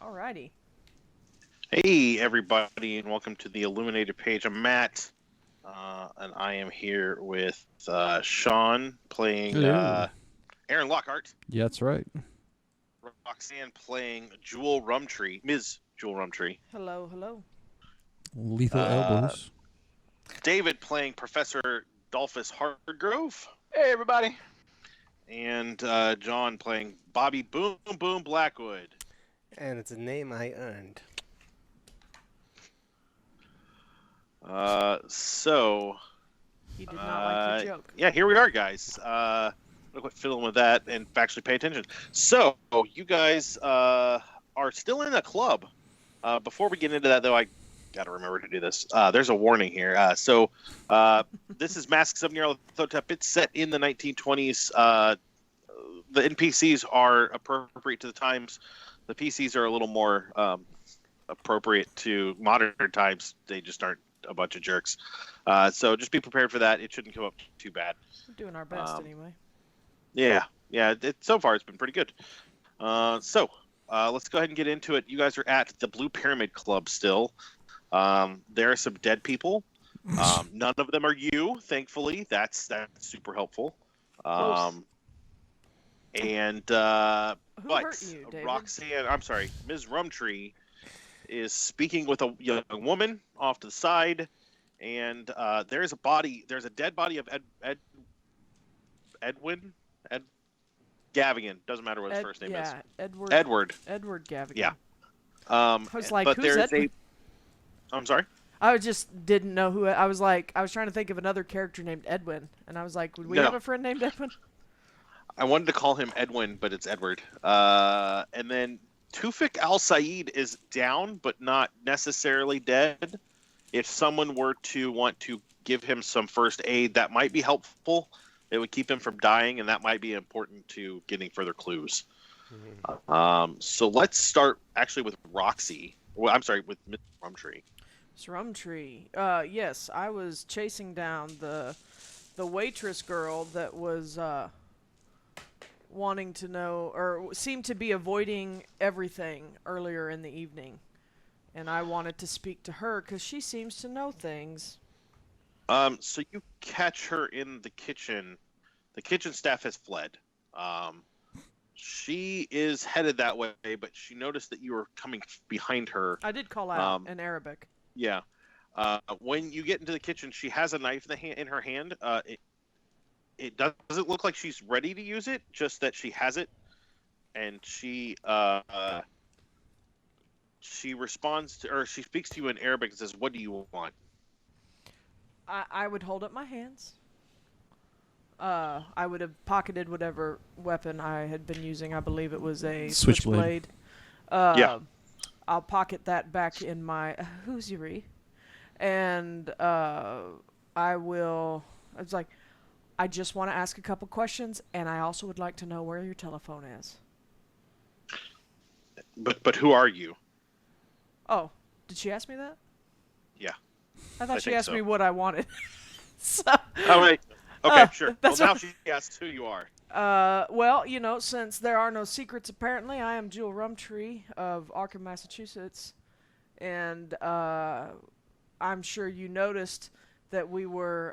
Alrighty. Hey everybody, and welcome to the Illuminated Page. I'm Matt, and I am here with Shawn playing Aaron Lockhart. Yeah, that's right. Roxanne playing Jewell Rumtree, Ms. Jewell Rumtree. Hello, hello. Lethal elbows. David playing Professor Dalphus Hardgrove. Hey everybody. And John playing Bobby Boom Boom Blackwood. And it's a name I earned. So He did not like your joke. yeah, here we are, guys. Look what fiddling with that and actually pay attention. So you guys are still in a club. Before we get into that, though, I gotta remember to do this. There's a warning here. This is Masks of Nyarlathotep. It's set in the 1920s. The NPCs are appropriate to the times. The PCs are a little more appropriate to modern times. They just aren't a bunch of jerks. So just be prepared for that. It shouldn't come up too bad. We're doing our best anyway. Yeah. So far, it's been pretty good. So let's go ahead and get into it. You guys are at the Blue Pyramid Club still. There are some dead people. None of them are you, thankfully. That's super helpful. Who But hurt you, David? Roxanne, I'm sorry, Ms. Rumtree is speaking with a young woman off to the side, and there's a dead body of Edwin Gavigan. Doesn't matter what his first name is. Edward Gavigan. Yeah. I was like, but who's Edward? I'm sorry? I just didn't know who. I was trying to think of another character named Edwin, and I was like, would we have a friend named Edwin? I wanted to call him Edwin, but it's Edward. And then Tufik Al-Said is down, but not necessarily dead. If someone were to want to give him some first aid, that might be helpful. It would keep him from dying, and that might be important to getting further clues. So let's start actually with Roxy. Well, I'm sorry, with Miss Rumtree. Miss Rumtree. Yes, I was chasing down the waitress girl that was wanting to know, or seemed to be avoiding everything earlier in the evening. And I wanted to speak to her because she seems to know things. So you catch her in the kitchen. The kitchen staff has fled. She is headed that way, but she noticed that you were coming behind her. I did call out in Arabic. Yeah. When you get into the kitchen, she has a knife in her hand. It doesn't look like she's ready to use it, just that she has it. And she responds to, or she speaks to you in Arabic and says, "What do you want?" I would hold up my hands. I would have pocketed whatever weapon I had been using. I believe it was a switchblade. Yeah. I'll pocket that back in my hosiery. And I was like, I just want to ask a couple questions, and I also would like to know where your telephone is. But who are you? Oh, did she ask me that? Yeah. I thought she asked so. me what I wanted. So, oh, right. Okay, sure. Well, now she asks who you are. Well, since there are no secrets, apparently, I am Jewell Rumtree of Arkham, Massachusetts. And I'm sure you noticed that we were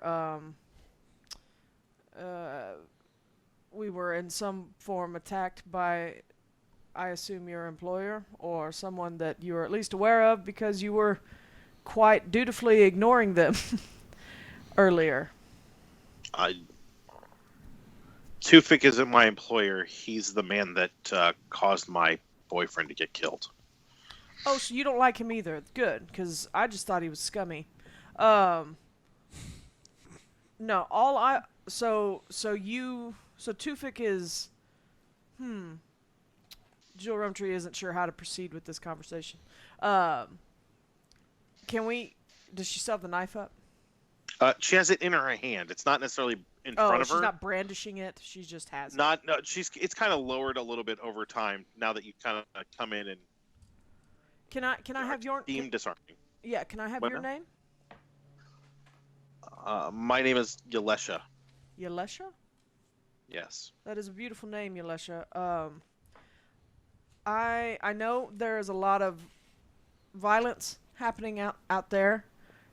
in some form attacked by, I assume, your employer or someone that you are at least aware of because you were quite dutifully ignoring them earlier. Tufik isn't my employer. He's the man that caused my boyfriend to get killed. Oh, so you don't like him either. Good, because I just thought he was scummy. No, So Tufik is, Jewell Rumtree isn't sure how to proceed with this conversation. Does she still have the knife up? She has it in her hand. It's not necessarily in front of her. She's not brandishing it. She just has it. No, it's kind of lowered a little bit over time now that you kind of come in and. Can I have your Deemed disarming. Yeah, can I have your name? My name is Yalesha. Yalesha? Yes. That is a beautiful name, Yalesha. I know there is a lot of violence happening out there,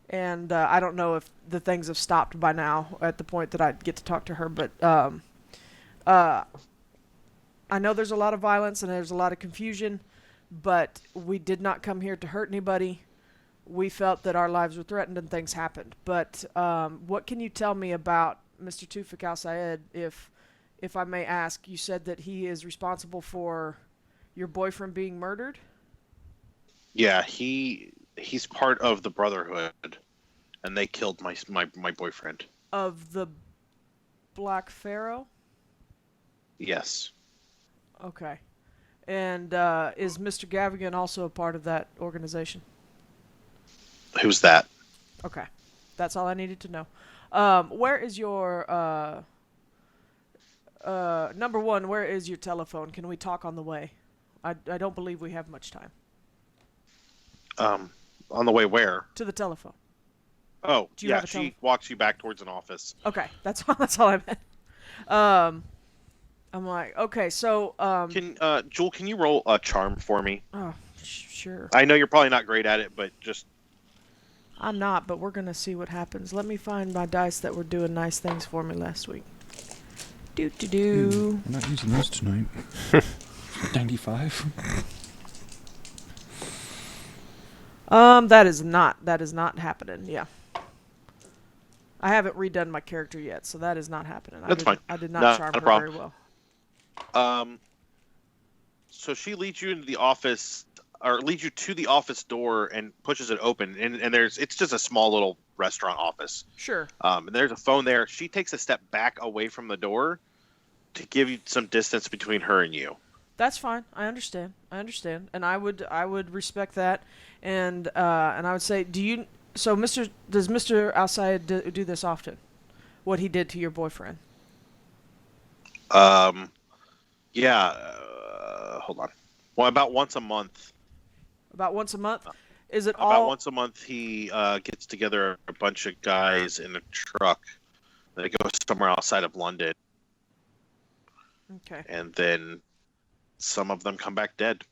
and I don't know if the things have stopped by now at the point that I'd get to talk to her, but I know there's a lot of violence and there's a lot of confusion, but we did not come here to hurt anybody. We felt that our lives were threatened and things happened. But what can you tell me about Mr. Tufik Al-Sayed, if I may ask? You said that he is responsible for your boyfriend being murdered? Yeah, he's part of the Brotherhood, and they killed my boyfriend. Of the Black Pharaoh? Yes. Okay. And is Mr. Gavigan also a part of that organization? Who's that? Okay. That's all I needed to know. Where is your... number one, where is your telephone? Can we talk on the way? I don't believe we have much time. On the way where? To the telephone. Oh, Do you have a she walks you back towards an office. Okay, that's all I meant. I'm like, okay, so Jewell, can you roll a charm for me? Oh, sure. I know you're probably not great at it, but just I'm not, but we're gonna see what happens. Let me find my dice that were doing nice things for me last week. Do. We're not using those tonight. 95. That is not happening. Yeah. I haven't redone my character yet, so that is not happening. That's fine. I did not charm her very well. So she leads you into the office, or leads you to the office door and pushes it open, and it's just a small little restaurant office. Sure. And there's a phone there. She takes a step back away from the door to give you some distance between her and you. That's fine. I understand, and I would respect that, and I would say, does Mr. Al-Sayed do this often? What he did to your boyfriend? Yeah. Hold on. Well, about once a month. About once a month? Is it about once a month he gets together a bunch of guys in a truck. They go somewhere outside of London. Okay. And then some of them come back dead.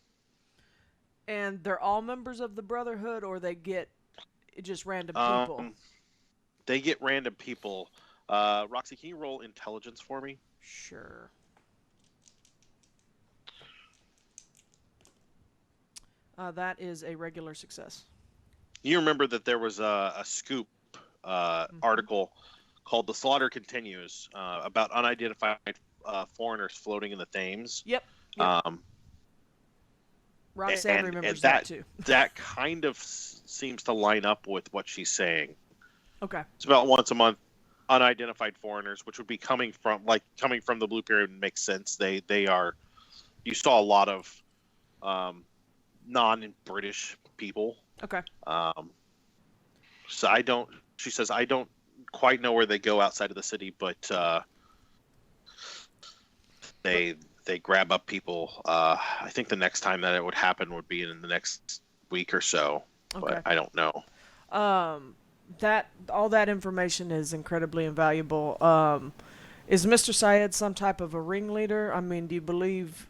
And they're all members of the Brotherhood, or they get just random people? They get random people. Roxy, can you roll intelligence for me? Sure. That is a regular success. You remember that there was a scoop article called "The Slaughter Continues" about unidentified foreigners floating in the Thames. Yep. Roxanne remembers that too. That kind of seems to line up with what she's saying. Okay. It's about once a month, unidentified foreigners, which would be coming from the Blue Period, makes sense. They are. You saw a lot of non-British people. Okay. So I don't. She says I don't quite know where they go outside of the city, but they grab up people. I think the next time that it would happen would be in the next week or so. Okay. But I don't know. That all that information is incredibly invaluable. Is Mr. Syed some type of a ringleader? I mean, do you believe?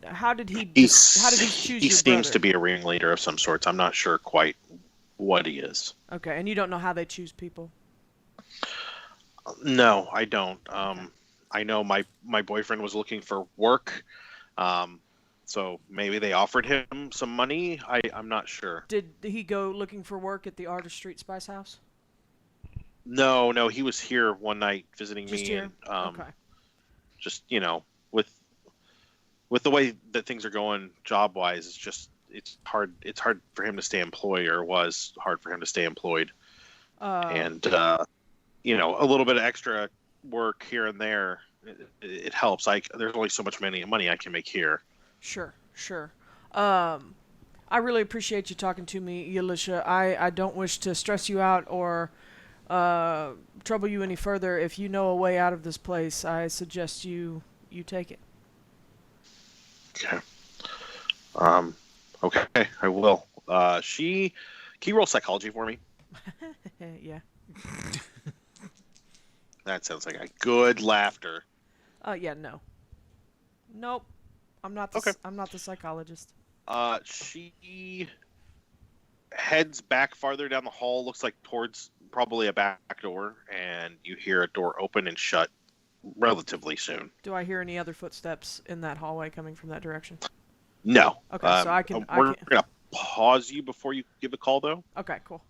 How did he choose He your seems brother? to be a ringleader of some sorts. I'm not sure quite what he is. Okay, and you don't know how they choose people? No, I don't. I know my boyfriend was looking for work, so maybe they offered him some money. I'm not sure. Did he go looking for work at the Ardour Street Spice House? No, he was here one night visiting Just me. here? And, Okay. just with the way that things are going job wise, it's hard for him to stay employed, or was hard for him to stay employed. And a little bit of extra work here and there, it helps. There's only so much money I can make here. Sure. I really appreciate you talking to me, Yalisha. I don't wish to stress you out or trouble you any further. If you know a way out of this place, I suggest you take it. Okay. Okay, I will. Can you roll psychology for me? Yeah. That sounds like a good laughter. Yeah, no. Nope. I'm not the psychologist. She heads back farther down the hall, looks like towards probably a back door, and you hear a door open and shut relatively soon. Do I hear any other footsteps in that hallway coming from that direction? No. Okay, so I can... We're going to pause you before you give a call, though. Okay, cool.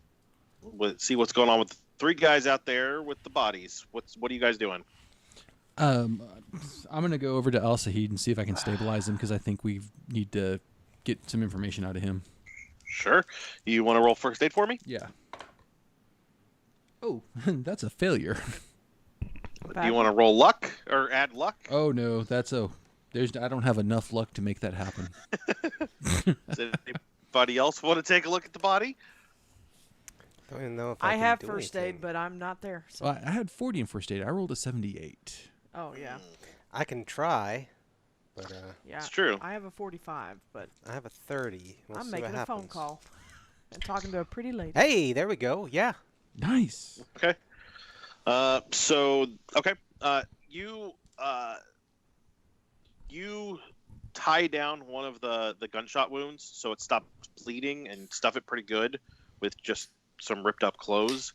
See what's going on with the 3 guys out there with the bodies. What are you guys doing? I'm gonna go over to Al Sahid and see if I can stabilize him because I think we need to get some information out of him. Sure. You want to roll first aid for me? Yeah. Oh, that's a failure. Do you want to roll luck or add luck? Oh no, I don't have enough luck to make that happen. Does anybody else want to take a look at the body? Don't even know if I can have do first anything. aid, but I'm not there. So. Well, I had 40 in first aid. I rolled a 78. Oh, yeah. I can try, but Yeah. It's true. I have a 45, but I have a 30. We'll I'm see making what a phone happens. call and talking to a pretty lady. Hey, there we go. Yeah. Nice. Okay. You tie down one of the gunshot wounds so it stops bleeding and stuff it pretty good with just some ripped up clothes.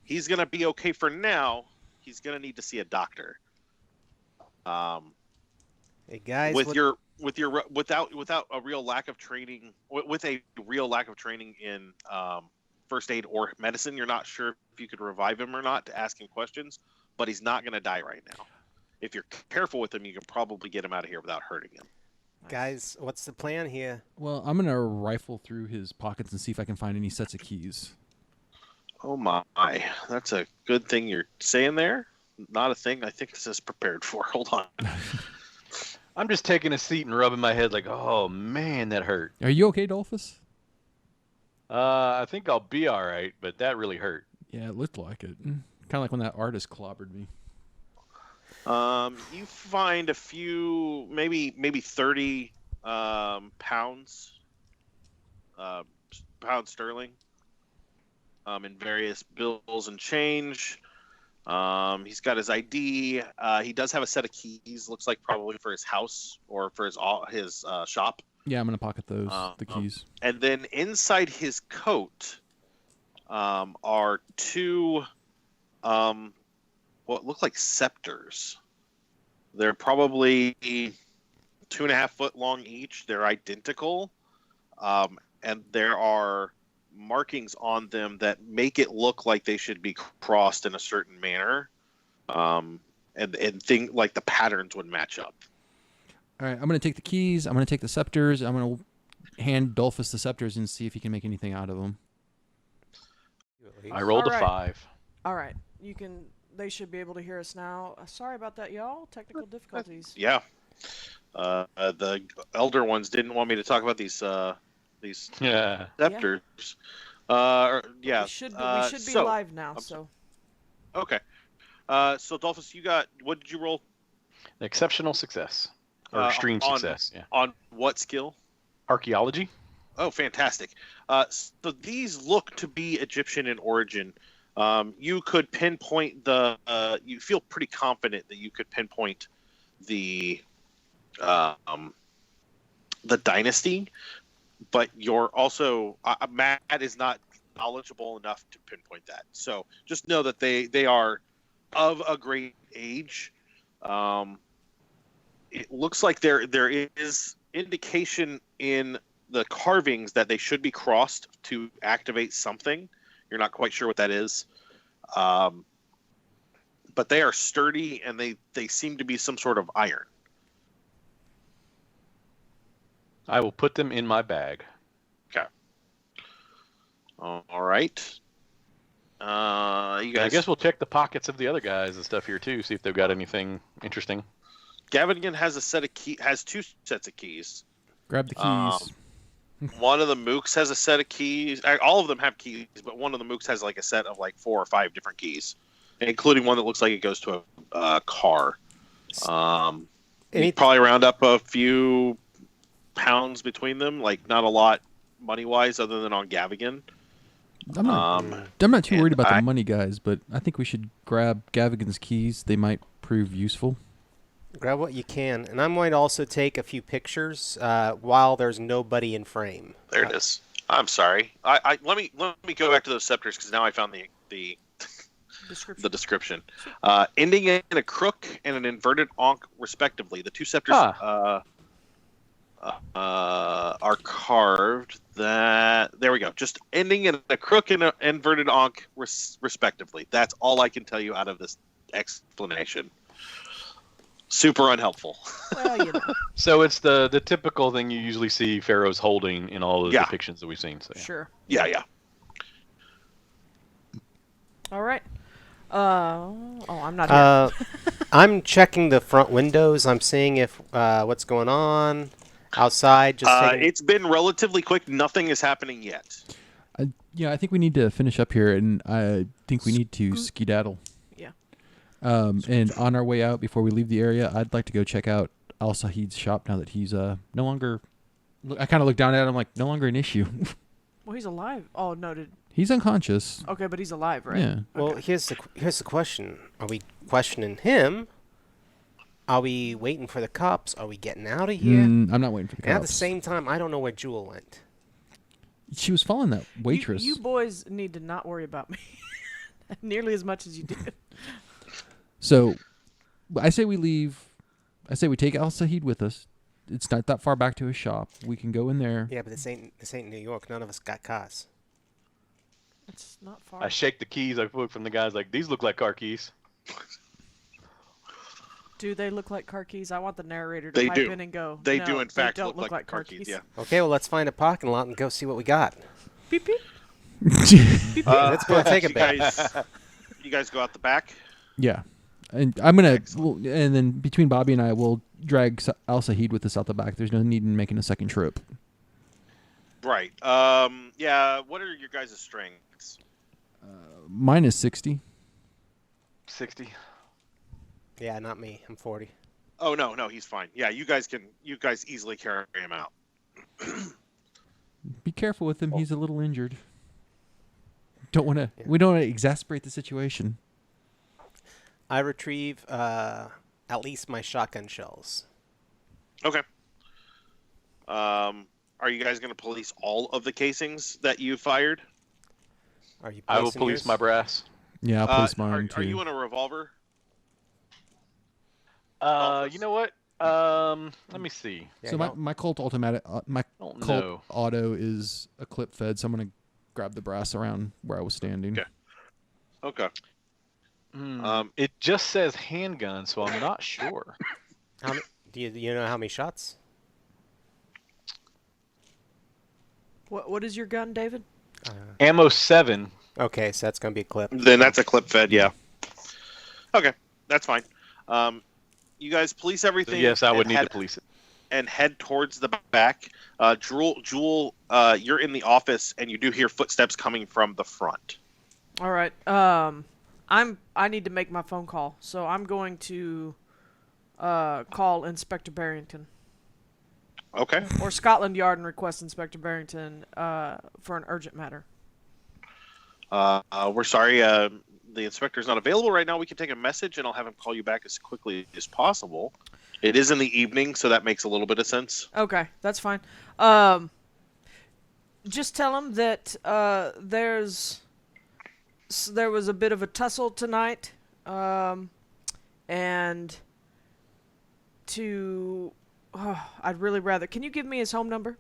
He's gonna be okay for now. He's gonna need to see a doctor. Hey guys, without a real lack of training, with a real lack of training in first aid or medicine, you're not sure if you could revive him or not to ask him questions, but he's not going to die right now. If you're careful with him, you can probably get him out of here without hurting him. guys, what's the plan here? Well, I'm gonna rifle through his pockets and see if I can find any sets of keys. Oh my, that's a good thing you're saying there. Not a thing I think this is prepared for. Hold on. I'm just taking a seat and rubbing my head like, oh man, that hurt. Are you okay, Dalphus? I think I'll be all right, but that really hurt. Yeah, it looked like it. Kind of like when that artist clobbered me. You find a few, maybe 30 pounds sterling in various bills and change. He's got his ID. He does have a set of keys. Looks like probably for his house or for his shop. Yeah, I'm gonna pocket those, the keys. And then inside his coat are 2 what look like scepters. They're probably 2.5 foot long each. They're identical, and there are markings on them that make it look like they should be crossed in a certain manner, and things like the patterns would match up. All right, I'm gonna take the keys. I'm gonna take the scepters. I'm gonna hand Dalphus the scepters and see if he can make anything out of them. I rolled All a right. 5. All right. They should be able to hear us now. Sorry about that, y'all. Technical difficulties. Yeah. The elder ones didn't want me to talk about these Yeah. scepters. Yeah. We should be so- live now, so. Okay. So Dolphus, what did you roll? Exceptional success. Or extreme success, yeah. On what skill? Archaeology? Oh, fantastic. So these look to be Egyptian in origin. You could pinpoint you feel pretty confident that you could pinpoint the dynasty, but you're also Matt is not knowledgeable enough to pinpoint that. So just know that they are of a great age. It looks like there is indication in the carvings that they should be crossed to activate something. You're not quite sure what that is. But they are sturdy and they seem to be some sort of iron. I will put them in my bag. Okay. All right. You I guys. guess we'll check the pockets of the other guys and stuff here too, see if they've got anything interesting. Gavigan has has 2 sets of keys. Grab the keys. One of the mooks has a set of keys. All of them have keys, but one of the mooks has like a set of like 4 or 5 different keys, including one that looks like it goes to a car. You'd probably round up a few pounds between them, like not a lot money wise, other than on Gavigan. I'm not too worried about the money, guys, but I think we should grab Gavigan's keys. They might prove useful. Grab what you can, and I'm going to also take a few pictures while there's nobody in frame. There it is. I'm sorry. Let me go back to those scepters because now I found the description. Ending in a crook and an inverted ankh, respectively. The 2 scepters are carved. There we go. Just ending in a crook and an inverted ankh, respectively. That's all I can tell you out of this explanation. Super unhelpful. Well, you know. So it's the typical thing you usually see pharaohs holding in all the depictions that we've seen. So, Sure. Yeah. All right. I'm not here. I'm checking the front windows. I'm seeing if what's going on outside. Just it's been relatively quick. Nothing is happening yet. I think we need to finish up here, and I think we need to skedaddle. Yeah. And on our way out, before we leave the area, I'd like to go check out Al Sahid's shop now that he's no longer. I kind of look down at him like no longer an issue. Well, he's alive. Oh no, He's unconscious. Okay, but he's alive, right? Yeah. Well, here's the question: are we questioning him? Are we waiting for the cops? Are we getting out of here? I'm not waiting for the cops. And at the same time, I don't know where Jewell went. She was following that waitress. You boys need to not worry about me nearly as much as you did. So, I say we leave. I say we take Al Sahid with us. It's not that far back to his shop. We can go in there. Yeah, but this ain't New York. None of us got cars. It's not far. I shake the keys I put from the guys like, these look like car keys. Do they look like car keys? I want the narrator to They pipe do. in and go. They "No, do, in fact, don't look like car keys. Yeah. Okay, well, let's find a parking lot and go see what we got. Beep beep. Let's go take a you bath. you guys go out the back. Yeah. And I'm going to, and then between Bobby and I, we'll drag Al Sahid with us out the back. There's no need in making a second trip. Right. Yeah. What are your guys' strengths? Mine is 60. 60. Yeah, not me. I'm 40. Oh no, he's fine. Yeah, you guys easily carry him out. Be careful with him. He's a little injured. We don't want to exasperate the situation. I retrieve at least my shotgun shells. Okay. Are you guys going to police all of the casings that you fired? Are you? I will placing police yours? my brass. Yeah, I'll police mine too. Are you in a revolver? You know what? Let me see. Yeah, So my Colt automatic, my Don't Colt know. auto is a clip fed, so I'm gonna grab the brass around where I was standing. Okay. It just says handgun, so I'm not sure. Do you know how many shots? What is your gun, David? Ammo 7. Okay, so that's gonna be a clip. Then that's a clip fed. Yeah. Okay, that's fine. You guys police So everything. yes, I would and need head- to police it. And head towards the back. Jewell, you're in the office, and you do hear footsteps coming from the front. All right. I need to make my phone call, so I'm going to call Inspector Barrington Okay. or Scotland Yard and request Inspector Barrington for an urgent matter. We're sorry. The inspector's not available right now. We can take a message, and I'll have him call you back as quickly as possible. It is in the evening, so that makes a little bit of sense. Okay, that's fine. Just tell him that there was a bit of a tussle tonight, and I'd really rather. Can you give me his home number?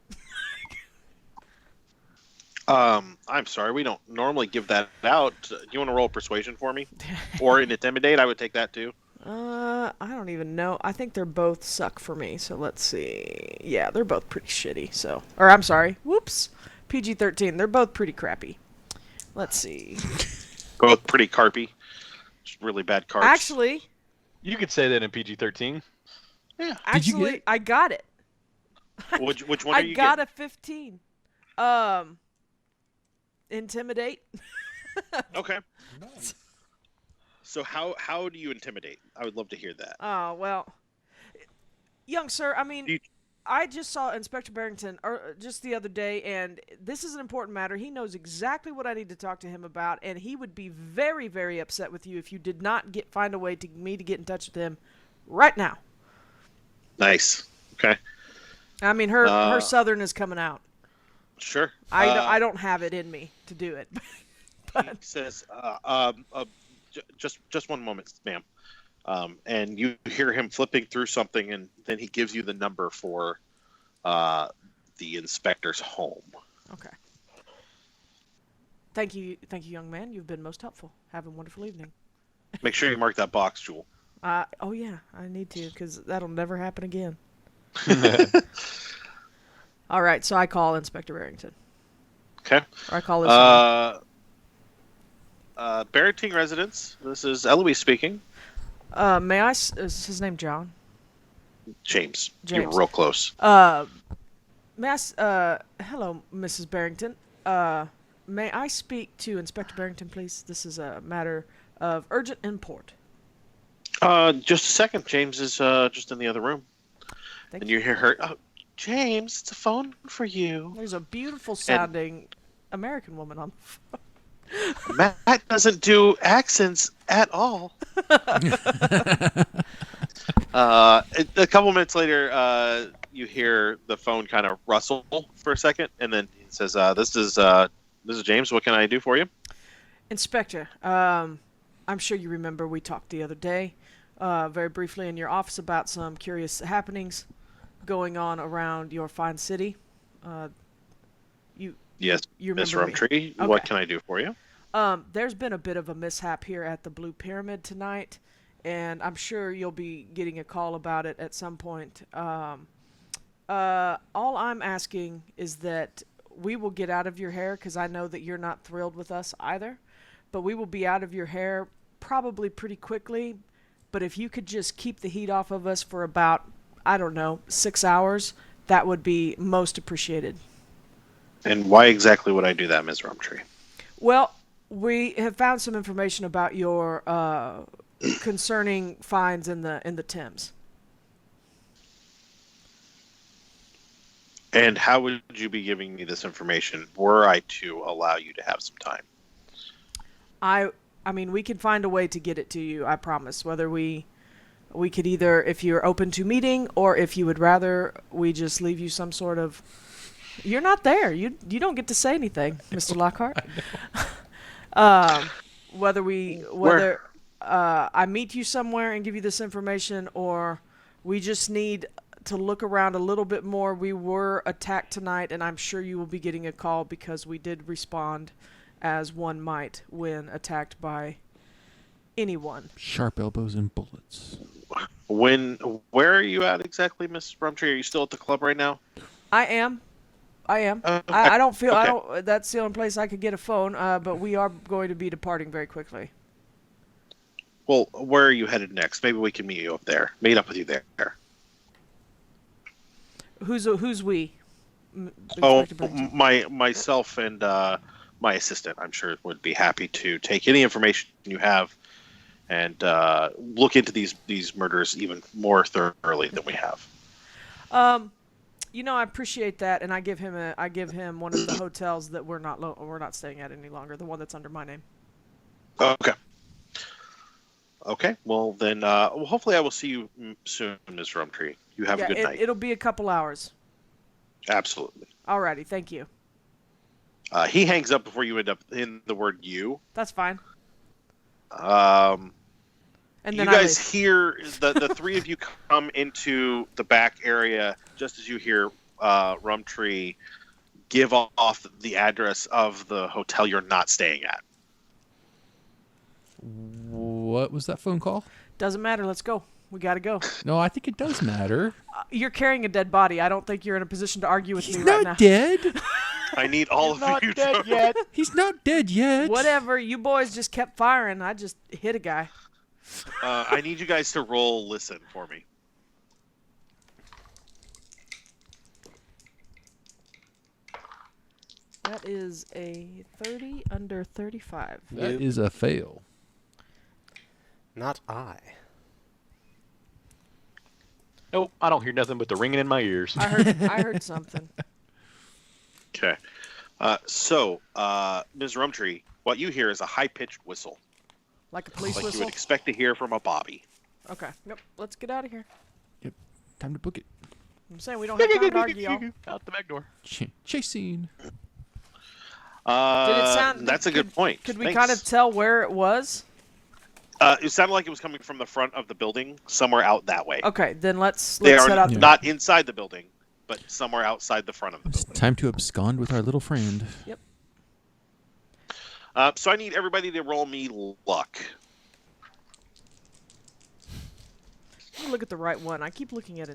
I'm sorry. We don't normally give that out. Do you want to roll persuasion for me? Or an intimidate? I would take that too. I don't even know. I think they're both suck for me. So let's see. Yeah, they're both pretty shitty. So, or I'm sorry. Whoops. PG-13. They're both pretty crappy. Let's see. Both pretty carpy. Just really bad carps. Actually, You could say that in PG-13. Yeah. Did you get it? I got it. Which one are you I got getting? a 15. Intimidate. Okay. So how do you intimidate? I would love to hear that. Oh, well, young sir, I mean, Do you- I just saw Inspector Barrington just the other day, and this is an important matter. He knows exactly what I need to talk to him about, and he would be very, very upset with you if you did not find a way to get in touch with him right now. Nice. Okay. I mean, her southern is coming out. Sure. I don't have it in me to do it. He says, just one moment, ma'am. And you hear him flipping through something, and then he gives you the number for the inspector's home. Okay. Thank you, young man. You've been most helpful. Have a wonderful evening. Make sure you mark that box, Jewell. Oh yeah, I need to, because that'll never happen again. All right, so I call Inspector Barrington. Okay. Or I call his Barrington residence. This is Eloise speaking. may I? Is his name John? James. You James. were real close. May I? Hello, Mrs. Barrington. May I speak to Inspector Barrington, please? This is a matter of urgent import. Just a second. James is just in the other room. Thank And you. you hear her. Oh, James, it's a phone for you. There's a beautiful sounding American woman on the phone. Matt doesn't do accents at all. A couple minutes later, you hear the phone kind of rustle for a second, and then he says, "This is James. What can I do for you?" Inspector, I'm sure you remember we talked the other day, very briefly in your office about some curious happenings going on around your fine city. Yes, You Miss remember me? Rumtree. Okay. What can I do for you? There's been a bit of a mishap here at the Blue Pyramid tonight, and I'm sure you'll be getting a call about it at some point. All I'm asking is that we will get out of your hair, because I know that you're not thrilled with us either, but we will be out of your hair probably pretty quickly. But if you could just keep the heat off of us for about, 6 hours, that would be most appreciated. And why exactly would I do that, Miss Rumtree? Well, we have found some information about your concerning finds in the Thames. And how would you be giving me this information were I to allow you to have some time? I mean, we can find a way to get it to you, I promise. Whether we could either, if you're open to meeting, or if you would rather we just leave you some sort of... You're not there. You don't get to say anything, Mr. Lockhart. Whether I meet you somewhere and give you this information, or we just need to look around a little bit more. We were attacked tonight, and I'm sure you will be getting a call, because we did respond as one might when attacked by anyone. Sharp elbows and bullets. Where are you at exactly, Miss Rumtree? Are you still at the club right now? I am. Okay. I don't feel. Okay. That's the only place I could get a phone. But we are going to be departing very quickly. Well, where are you headed next? Maybe we can meet you up there. Meet up with you there. Who's we? Oh, Inspector Barrington. myself and my assistant, I'm sure, would be happy to take any information you have and look into these murders even more thoroughly than we have. I appreciate that, and I give him one of the hotels that we're not staying at any longer, the one that's under my name. Okay. Well, then, hopefully I will see you soon, Ms. Rumtree. You have a good night. It'll be a couple hours. Absolutely. Alrighty, thank you. He hangs up before you end up in the word "you." That's fine. And And you then guys hear the three of you come into the back area just as you hear Rumtree give off the address of the hotel you're not staying at. What was that phone call? Doesn't matter. Let's go. We gotta go. No, I think it does matter. You're carrying a dead body. I don't think you're in a position to argue with He's me right not now. dead. I need all He's of not you dead to yet. He's not dead yet. Whatever. You boys just kept firing. I just hit a guy. I need you guys to roll listen for me. That is a 30 under 35. That is a fail. Not I. Nope, I don't hear nothing but the ringing in my ears. I heard something. Okay. So, Ms. Rumtree, what you hear is a high-pitched whistle, Like a police like you whistle? would expect to hear from a Bobby. Okay. Yep. Let's get out of here. Time to book it. I'm saying we don't have time to argue, y'all. Out the back door. Chase scene. Did it sound? That's a good point. Could we Thanks. kind of tell where it was? It sounded like it was coming from the front of the building, somewhere out that way. Okay, then let's They set are out. not inside the building, but somewhere outside the front of the It's building. time to abscond with our little friend. So I need everybody to roll me luck. Let me look at the right one. I keep looking at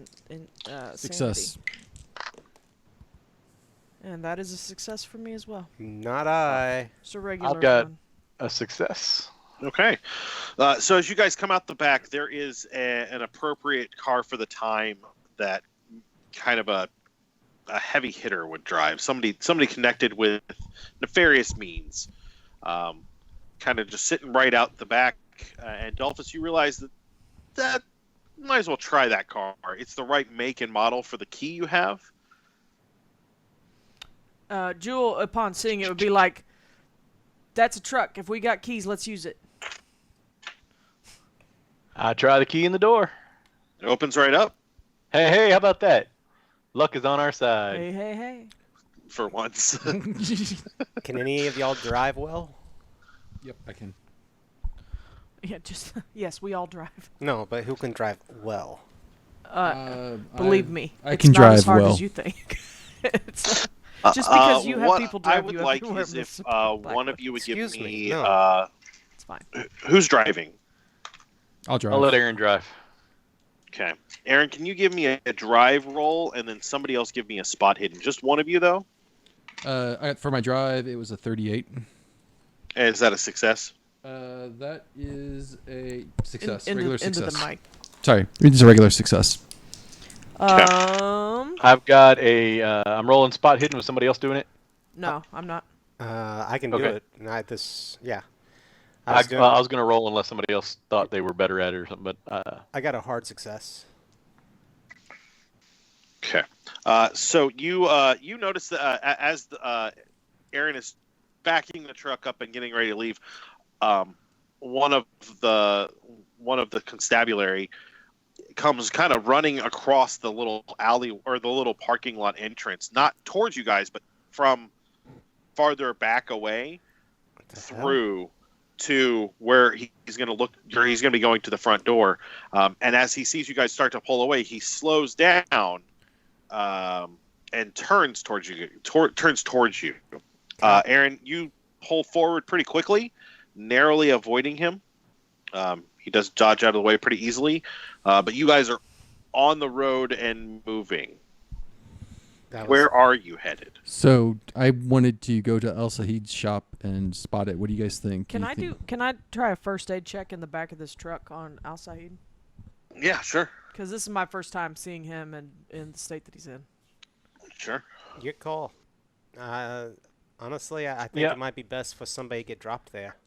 Success. sanity. And that is a success for me as well. Not I. It's a regular I've got one. a success. Okay. So as you guys come out the back, there is an appropriate car for the time that kind of a heavy hitter would drive. Somebody connected with nefarious means. Kind of just sitting right out the back. And Dalphus, you realize that might as well try that car. It's the right make and model for the key you have. Jewell, upon seeing it, would be like, "That's a truck. If we got keys, let's use it." I try the key in the door. It opens right up Hey, how about that? Luck is on our side. Hey, hey, hey. for once. Can any of y'all drive well? Yep, I can. Yeah, just yes, we all drive. No, but who can drive well? Believe me, I it's can not drive as hard well. as you think. It's, just because you have what people I drive would you like everywhere is in if this one of Blackwood. you would give Excuse me, me no. It's fine. who's driving. I'll drive. I'll let Aaron drive. Okay, Aaron, can you give me a drive roll and then somebody else give me a spot hidden? Just one of you though. For my drive, it was a 38. Is that a success? That is a success. Into regular success. the mic. Sorry, it is a regular success. I've got a. I'm rolling spot hidden with somebody else doing it. No, I'm not. I can do Okay. it. Yeah. I was gonna roll unless somebody else thought they were better at it or something. But I got a hard success. Okay. So you notice that as Aaron is backing the truck up and getting ready to leave, one of the constabulary comes kind of running across the little alley or the little parking lot entrance, not towards you guys, but from farther back away through to where he's going to look. He's going to be going to the front door, and as he sees you guys start to pull away, he slows down and turns towards you. Aaron, you pull forward pretty quickly, narrowly avoiding him. He does dodge out of the way pretty easily, but you guys are on the road and moving. Where are you headed? So I wanted to go to El Sahid's shop and spot it. What do you guys think? Can I try a first aid check in the back of this truck on Al Said? Yeah, sure. Because this is my first time seeing him in the state that he's in. Sure. Your call. Honestly, I think it might be best for somebody to get dropped there.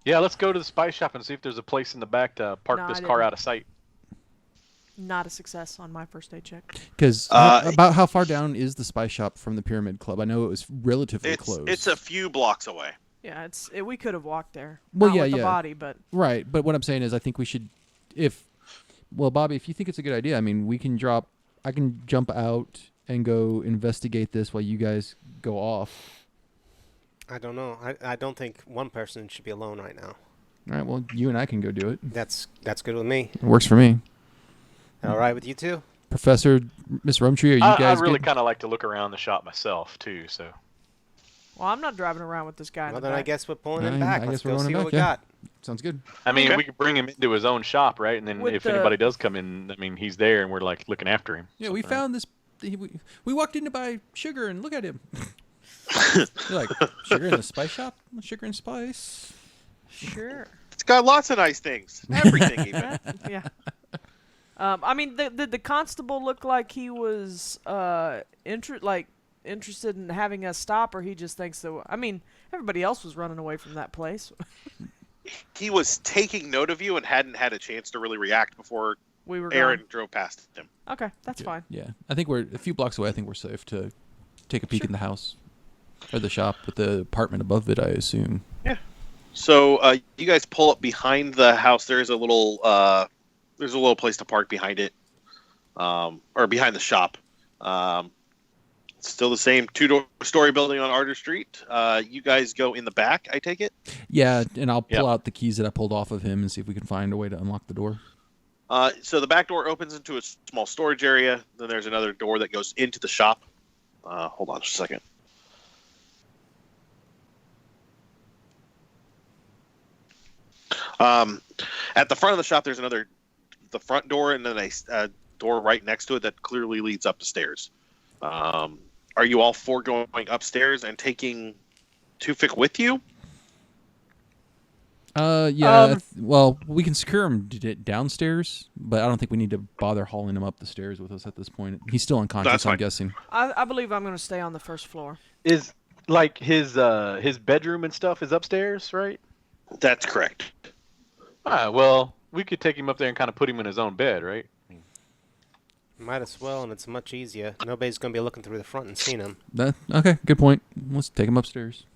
yeah, let's go to the spice shop and see if there's a place in the back to park No, this I car didn't. out of sight. Not a success on my first aid check. Because about how far down is the Spice Shop from the Pyramid Club? I know it was relatively close. It's a few blocks away. Yeah, we could have walked there. Well, Not yeah, with the yeah. body, but Right, but what I'm saying is I think we should, Bobby, if you think it's a good idea, I mean, I can jump out and go investigate this while you guys go off. I don't know. I don't think one person should be alone right now. All right, well, you and I can go do it. That's good with me. It works for me. All right with you two? Professor, Miss Rumtree, are you I guys really good? kind of like to look around the shop myself too. So well, I'm not driving around with this guy. Well, in the then I back. guess we're pulling him I back. guess Let's we're go rolling see him what back, we yeah. got. Sounds good. I mean, Okay. we could bring him into his own shop, right? And then With if the- anybody does come in, I mean, he's there, and we're like looking after him. Yeah, So, we right? found this we walked in to buy sugar, and look at him. You're like, sugar in the spice shop? Sugar and spice? Sure. It's got lots of nice things. Everything, even. Yeah. I mean, the constable looked like he was interested in having us stop, or he just thinks that. I mean, everybody else was running away from that place. He was taking note of you and hadn't had a chance to really react before We were Aaron gone. drove past him. Okay, that's fine. Yeah, I think we're a few blocks away. I think we're safe to take a peek in the house or the shop with the apartment above it, I assume. Yeah. So you guys pull up behind the house. There's a little place to park behind it, or behind the shop. It's still the same two-story building on Ardour Street. You guys go in the back, I take it? Yeah, and I'll pull out the keys that I pulled off of him and see if we can find a way to unlock the door. So the back door opens into a small storage area. Then there's another door that goes into the shop. Hold on just a second. At the front of the shop, there's the front door, and then a door right next to it that clearly leads up the stairs. Are you all four going upstairs and taking Tufik with you? Yeah. Well, we can secure him downstairs, but I don't think we need to bother hauling him up the stairs with us at this point. He's still unconscious, That's I'm fine. guessing. I believe I'm going to stay on the first floor. Is like his bedroom and stuff is upstairs, right? That's correct. Well, we could take him up there and kind of put him in his own bed, right? Might as well, and it's much easier. Nobody's going to be looking through the front and seeing him. Okay, good point. Let's take him upstairs.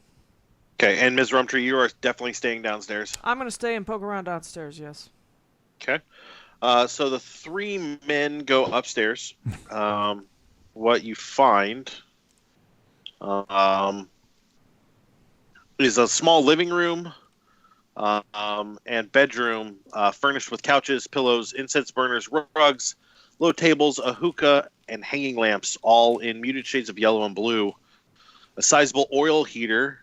Okay, and Ms. Rumtree, you are definitely staying downstairs. I'm going to stay and poke around downstairs, yes. Okay. So the three men go upstairs. What you find is a small living room and bedroom furnished with couches, pillows, incense burners, rugs, low tables, a hookah, and hanging lamps, all in muted shades of yellow and blue. A sizable oil heater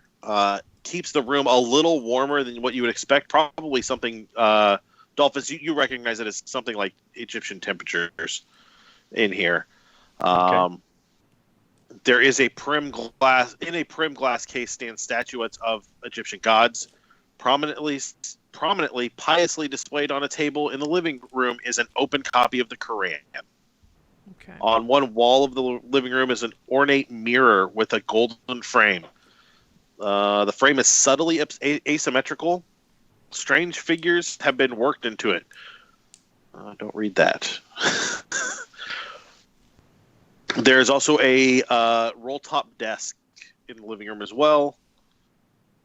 keeps the room a little warmer than what you would expect. Probably something, Dalphus, you recognize it as something like Egyptian temperatures in here. Okay. There is a prim glass case stand statuettes of Egyptian gods. Prominently piously displayed on a table in the living room is an open copy of the Quran. Okay. On one wall of the living room is an ornate mirror with a golden frame. The frame is subtly asymmetrical. Strange figures have been worked into it. Don't read that. There's also a roll-top desk in the living room as well.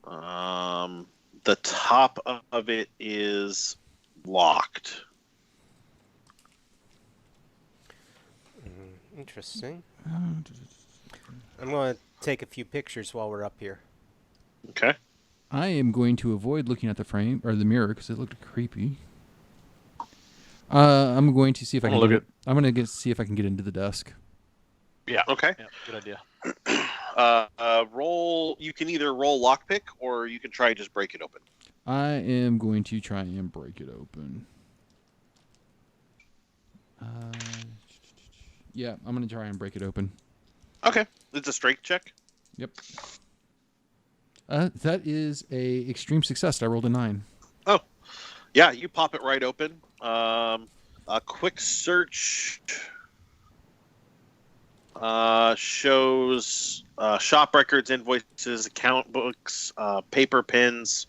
The top of it is locked. Interesting. I'm going to take a few pictures while we're up here. Okay. I am going to avoid looking at the frame or the mirror because it looked creepy. I'm going to see if I can I'm going to see if I can get into the desk. Yeah. Okay. Yeah, good idea. Roll. You can either roll lockpick or you can try just break it open. I am going to try and break it open. Yeah, I'm going to try and break it open. Okay. It's a strength check. Yep. That is a extreme success. I rolled a 9. Oh, yeah. You pop it right open. A quick search shows shop records, invoices, account books, paper pins.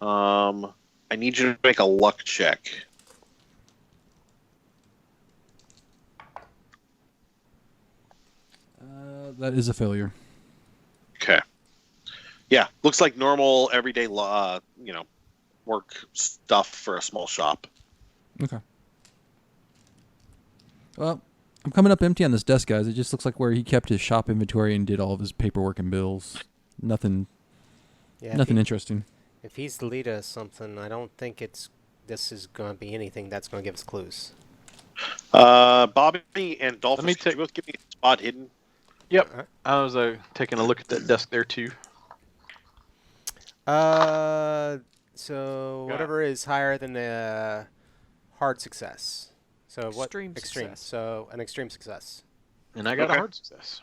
I need you to make a luck check. That is a failure. Okay. Yeah, looks like normal everyday work stuff for a small shop. Okay. Well, I'm coming up empty on this desk, guys. It just looks like where he kept his shop inventory and did all of his paperwork and bills. Nothing interesting. If he's the leader of something, I don't think this is going to be anything that's going to give us clues. Bobby and Dolphus, could you both give me a spot hidden? Yep. I was taking a look at that desk there too. So whatever is higher than a hard success. So what? Extreme success. So an extreme success. And I got a Okay. hard success.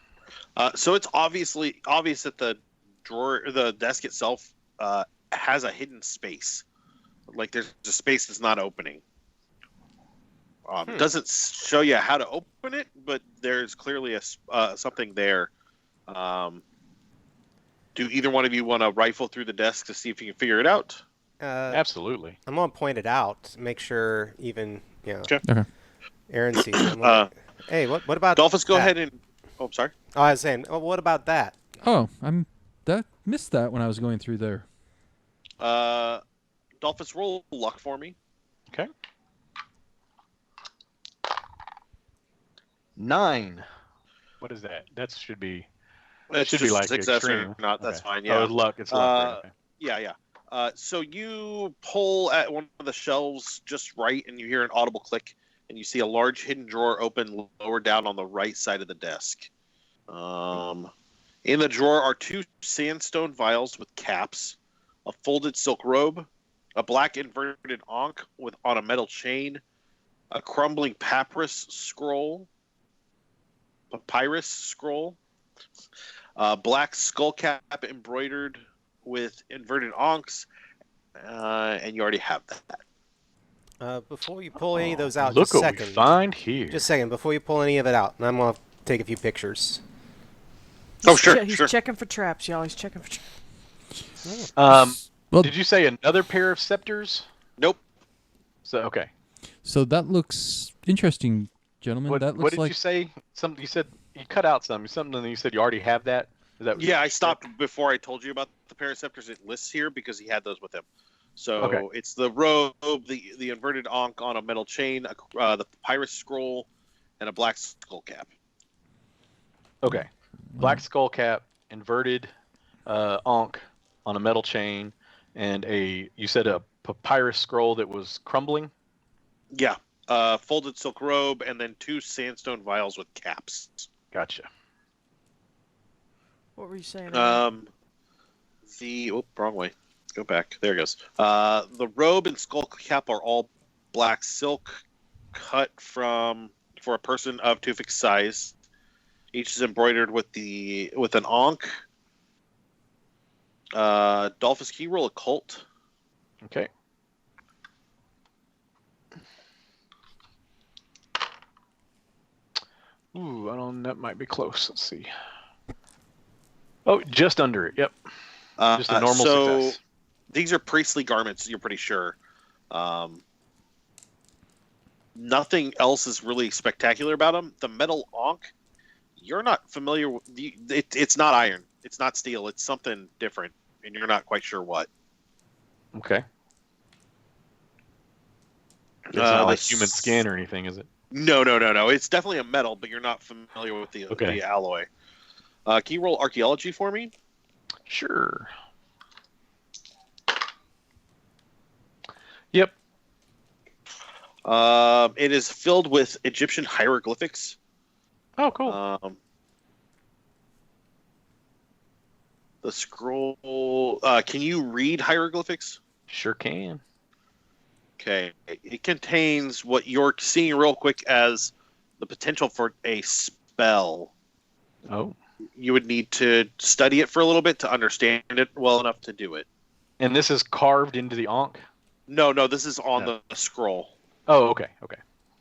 So it's obvious that the desk itself has a hidden space. Like there's a space that's not opening. Doesn't show you how to open it, but there's clearly something there. Do either one of you want to rifle through the desk to see if you can figure it out? Absolutely. I'm gonna point it out, make sure even Okay. Okay. Aaron sees it. I'm like, hey, what about Dalphus, go that? ahead and. Oh, I'm sorry. Oh, I was saying, what about that? Oh, missed that when I was going through there. Dalphus, roll luck for me. Okay. 9. What is that? That should be. That It's should be just like success extreme. or not. That's Okay. fine. Yeah. Oh, it's luck. It's luck. Right? Okay. Yeah. So you pull at one of the shelves just right, and you hear an audible click, and you see a large hidden drawer open lower down on the right side of the desk. In the drawer are 2 sandstone vials with caps, a folded silk robe, a black inverted ankh on a metal chain, a crumbling papyrus scroll, black skull cap embroidered with inverted ankhs, and you already have that. Before you pull any of those out, Look just a what we second. find here. Just a second, before you pull any of it out, and I'm gonna take a few pictures. He's checking for traps, y'all. He's checking for traps. Well, Did you say another pair of scepters? Nope. So okay. so that looks interesting, gentlemen. What, that looks what did like you say? Something you said you cut out something, and you said you already have that. Is that? Yeah, I stopped before I told you about the Paraceptors. It lists here because he had those with him. So Okay. it's the robe, the inverted ankh on a metal chain, the papyrus scroll, and a black skull cap. Okay. Black skull cap, inverted ankh on a metal chain, and you said a papyrus scroll that was crumbling. Yeah, folded silk robe, and then 2 sandstone vials with caps. Gotcha. What were you saying? Aaron? Wrong way. Go back. There it goes. The robe and skull cap are all black silk, cut for a person of Tufix size. Each is embroidered with an ankh. Dalphus, can you roll occult? Okay. Ooh, that might be close. Let's see. Oh, just under it. Yep. Just a normal success. These are priestly garments, you're pretty sure. Nothing else is really spectacular about them. The metal ankh, you're not familiar with. It's not iron. It's not steel. It's something different, and you're not quite sure what. Okay. It's not like human skin or anything, is it? No. It's definitely a metal, but you're not familiar with the alloy. Can you roll archaeology for me? Sure. Yep. It is filled with Egyptian hieroglyphics. Oh, cool. The scroll. Can you read hieroglyphics? Sure can. Okay. It contains what you're seeing real quick as the potential for a spell. Oh. You would need to study it for a little bit to understand it well enough to do it. And this is carved into the ankh? No, this is on the scroll. Oh, okay.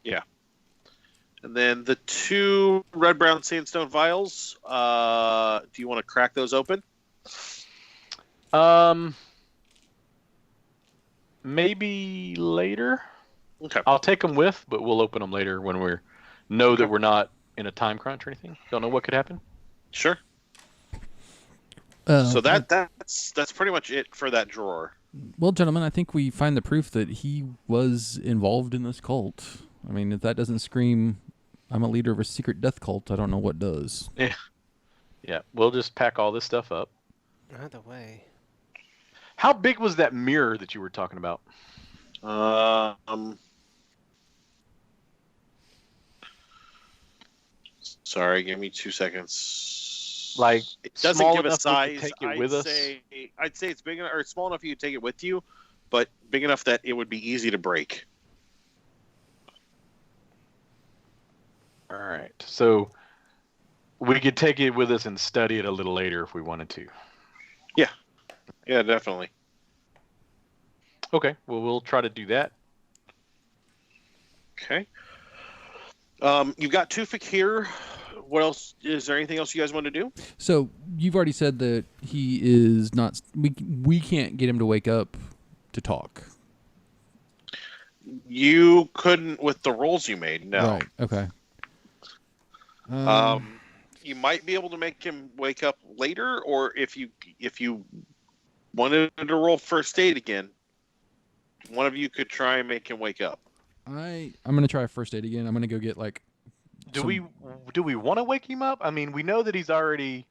Yeah. And then the 2 red-brown sandstone vials, do you want to crack those open? Maybe later. Okay. I'll take them with, but we'll open them later when that we're not in a time crunch or anything. Don't know what could happen. Sure. Uh, So that's pretty much it for that drawer. Well, gentlemen, I think we find the proof that he was involved in this cult. I mean, if that doesn't scream, I'm a leader of a secret death cult, I don't know what does. Yeah, we'll just pack all this stuff up. Either way. How big was that mirror that you were talking about? Sorry, give me 2 seconds. Like, it doesn't small give a enough we could size. take it with us? I'd say it's big enough, or small enough you could take it with you, but big enough that it would be easy to break. All right. So We could take it with us and study it a little later if we wanted to. Yeah, definitely. Okay, well, we'll try to do that. Okay. You've got Tufik here. What else? Is there anything else you guys want to do? So you've already said that he is not. We can't get him to wake up to talk. You couldn't with the rolls you made. No. Right. Okay. You might be able to make him wake up later, or if you wanted to roll first aid again, one of you could try and make him wake up. I'm gonna try first aid again. I'm gonna go get like. Do we want to wake him up? I mean, we know that he's already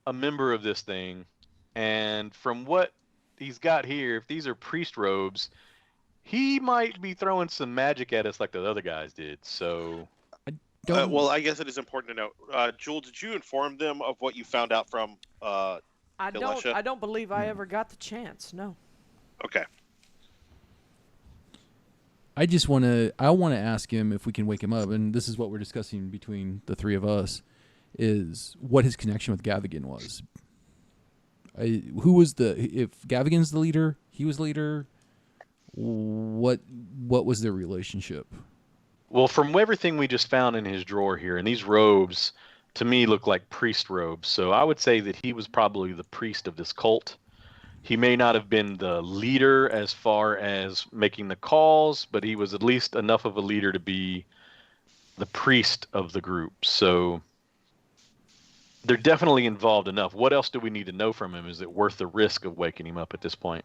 a member of this thing, and from what he's got here, if these are priest robes, he might be throwing some magic at us like the other guys did. So, well, I guess it is important to know. Jewell, did you inform them of what you found out from I Elisha? don't believe I ever got the chance. No. Okay. I want to ask him if we can wake him up, and this is what we're discussing between the three of us, is what his connection with Gavigan was. If Gavigan's the leader, he was leader, what was their relationship? well, from everything we just found in his drawer here, and these robes, to me, look like priest robes. So I would say that he was probably the priest of this cult. He may not have been the leader as far as making the calls, but he was at least enough of a leader to be the priest of the group. So they're definitely involved enough. What else do we need to know from him? Is it worth the risk of waking him up at this point?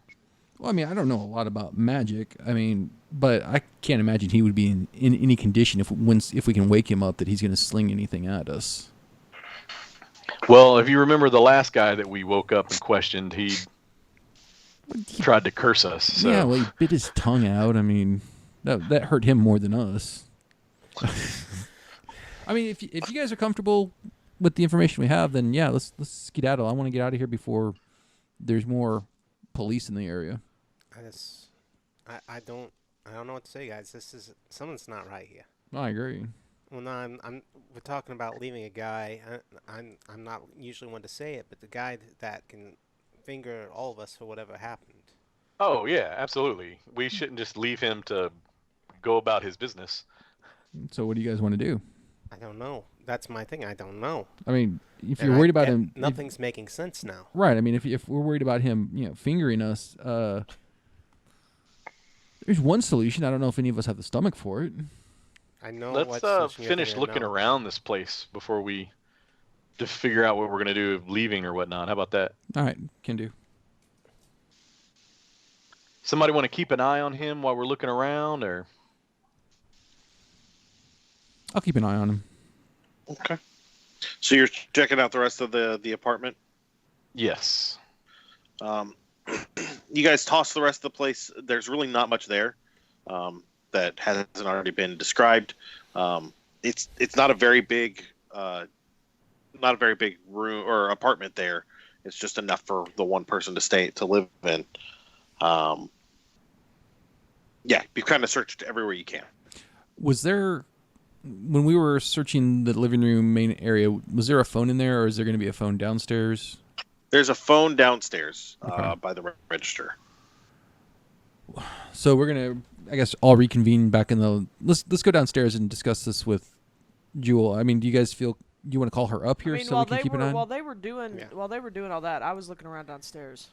Well, I mean, I don't know a lot about magic. I mean, but I can't imagine he would be in any condition if we can wake him up that he's going to sling anything at us. Well, if you remember the last guy that we woke up and questioned, he tried to curse us. So. Yeah, well, he bit his tongue out. I mean, that hurt him more than us. I mean, if you guys are comfortable with the information we have, then yeah, let's skedaddle. I want to get out of here before there's more police in the area. I don't know what to say, guys. Something's not right here. I agree. Well, no, we're talking about leaving a guy. I'm not usually one to say it, but the guy that can finger all of us for whatever happened. Oh yeah, absolutely. We shouldn't just leave him to go about his business. So what do you guys want to do? I don't know. That's my thing. I don't know. I mean, if you're worried about him, nothing's making sense now. Right. I mean, if we're worried about him, fingering us, there's one solution. I don't know if any of us have the stomach for it. I know. Let's finish looking around this place before we to figure out what we're gonna do of leaving or whatnot. How about that? All right, can do. Somebody want to keep an eye on him while we're looking around, or? I'll keep an eye on him. Okay. So you're checking out the rest of the apartment? Yes. You guys toss the rest of the place. There's really not much there that hasn't already been described. It's not a very big room or apartment there. It's just enough for the one person to live in. Yeah, you kind of searched everywhere you can. Was there, when we were searching the living room main area, was there a phone in there, or is there going to be a phone downstairs? There's a phone downstairs Okay. by the register. So we're gonna, I guess, all reconvene back in the. Let's go downstairs and discuss this with Jewell. I mean, do you guys feel you want to call her up here so we can keep an eye? While they were doing all that, I was looking around downstairs.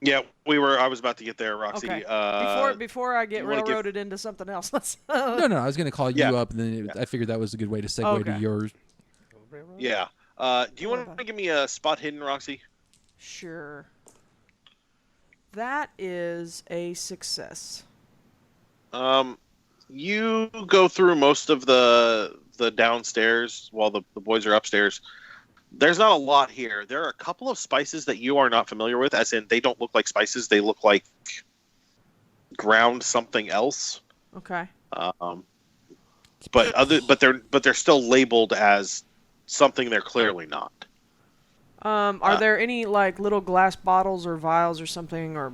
Yeah, I was about to get there, Roxy. Okay. Before I get you wanna railroaded into something else. No, I was gonna call you Yeah. up, and then I figured that was a good way to segue to Okay. yours. Yeah. Do you want to give me a spot hidden, Roxy? Sure. That is a success. You go through most of the downstairs while the boys are upstairs. There's not a lot here. There are a couple of spices that you are not familiar with, as in they don't look like spices. They look like ground something else. Okay. But they're still labeled as something they're clearly not. Are there any like little glass bottles or vials or something, or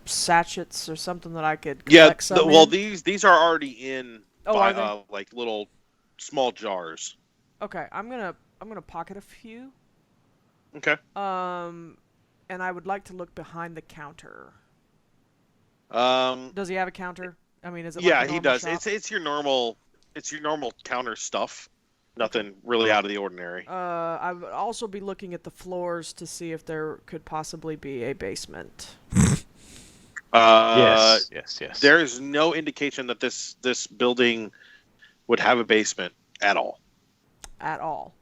sachets or something that I could collect some in? These are already in are they? like little small jars. Okay, I'm gonna gonna pocket a few. Okay. And I would like to look behind the counter. Um, Does he have a counter? I mean, is it yeah, like a he normal does. shop? It's your normal counter stuff. Nothing really out of the ordinary. I would also be looking at the floors to see if there could possibly be a basement. Yes. There's no indication that this building would have a basement at all. At all.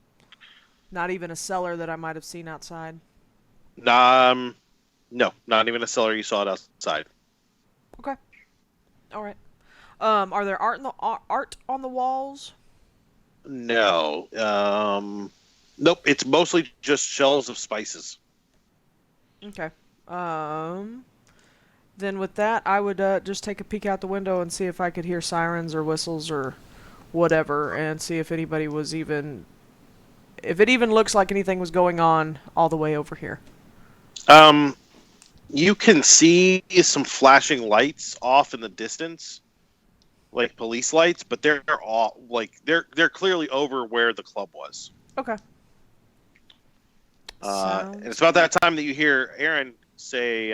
Not even a cellar that I might have seen outside. No, not even a cellar you saw it outside. Okay. All right. Are there art on the walls? No. Nope. It's mostly just shelves of spices. Okay. Then with that, I would just take a peek out the window and see if I could hear sirens or whistles or whatever, and see if anybody was even, if it even looks like anything was going on all the way over here. You can see some flashing lights off in the distance, like police lights, but they're all they're clearly over where the club was. Okay. And it's about that time that you hear Aaron say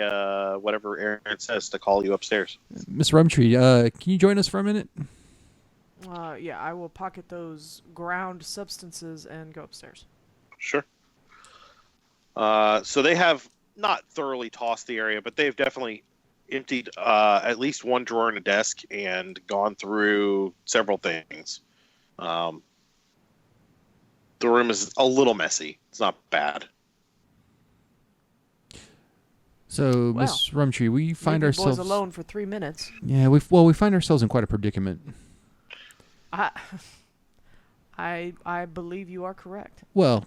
whatever Aaron says to call you upstairs. Miss Rumtree, can you join us for a minute? Yeah, I will pocket those ground substances and go upstairs. Sure. So they have not thoroughly tossed the area, but they've definitely emptied at least one drawer in a desk and gone through several things. The room is a little messy. It's not bad. So, Well, Miss Rumtree, we find Leave you ourselves boys alone for 3 minutes. Yeah, we find ourselves in quite a predicament. I believe you are correct. Well,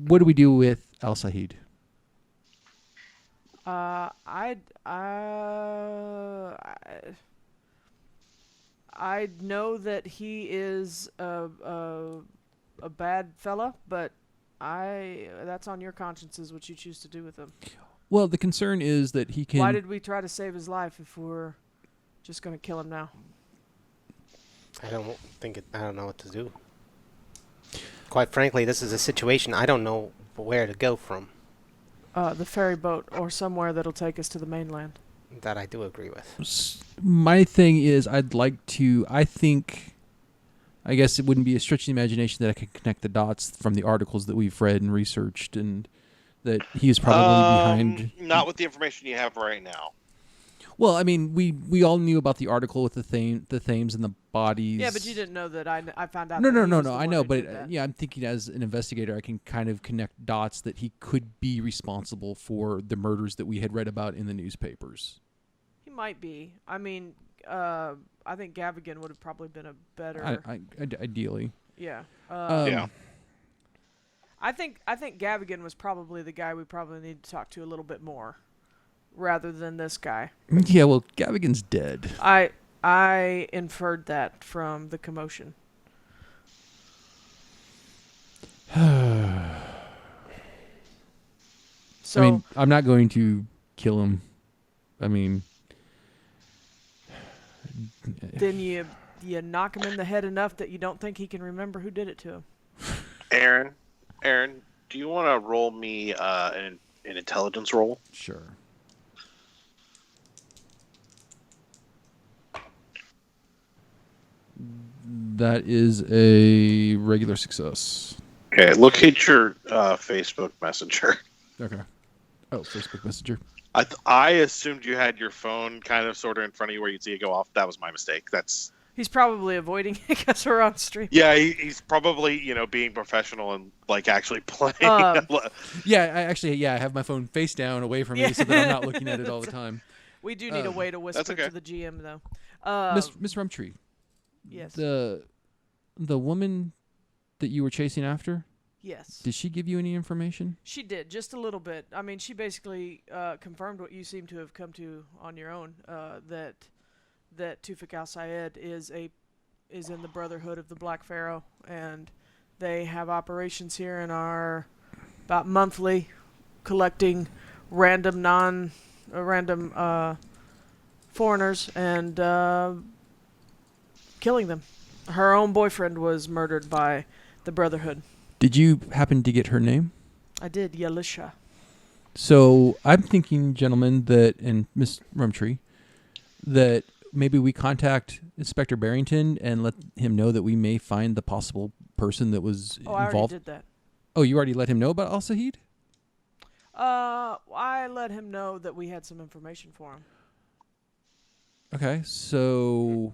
what do we do with Al Sahid? I know that he is a bad fella, but that's on your consciences what you choose to do with him. Well, the concern is that he can... Why did we try to save his life if we're just going to kill him now? I don't know what to do. Quite frankly, this is a situation I don't know where to go from. The ferry boat or somewhere that'll take us to the mainland. That I do agree with. My thing is, I guess it wouldn't be a stretch of the imagination that I could connect the dots from the articles that we've read and researched, and that he is probably behind... Not with the information you have right now. Well, I mean, we all knew about the article with the Thames and the bodies. Yeah, but you didn't know that I found out. No, that he was the I one know, who but did that. yeah, I'm thinking as an investigator, I can kind of connect dots that he could be responsible for the murders that we had read about in the newspapers. He might be. I mean, I think Gavigan would have probably been a better. Ideally. Yeah. Yeah. I think Gavigan was probably the guy we probably need to talk to a little bit more, rather than this guy. Yeah, well, Gavigan's dead. I inferred that from the commotion. So, I mean, I'm not going to kill him. I mean, then you knock him in the head enough that you don't think he can remember who did it to him. Aaron, do you want to roll me an intelligence roll? Sure. That is a regular success. Okay, locate your Facebook Messenger. Okay. Oh, Facebook Messenger. I assumed you had your phone kind of sort of in front of you where you'd see it go off. That was my mistake. He's probably avoiding it because we're on stream. Yeah, he's probably being professional and actually playing. Yeah, I have my phone face down away from me so that I'm not looking at it all the time. We do need a way to whisper okay. to the GM though. Miss Rumtree. Yes. The woman that you were chasing after, Yes. did she give you any information? She did, just a little bit. I mean, she basically confirmed what you seem to have come to on your own, that Tufik al-Sayed is in the Brotherhood of the Black Pharaoh, and they have operations here and are about monthly collecting random foreigners and killing them. Her own boyfriend was murdered by the Brotherhood. Did you happen to get her name? I did, Yalisha. So I'm thinking, gentlemen, and Miss Rumtree, that maybe we contact Inspector Barrington and let him know that we may find the possible person that was Oh, I involved. already did that. Oh, you already let him know about Al Sahid? I let him know that we had some information for him. Okay, so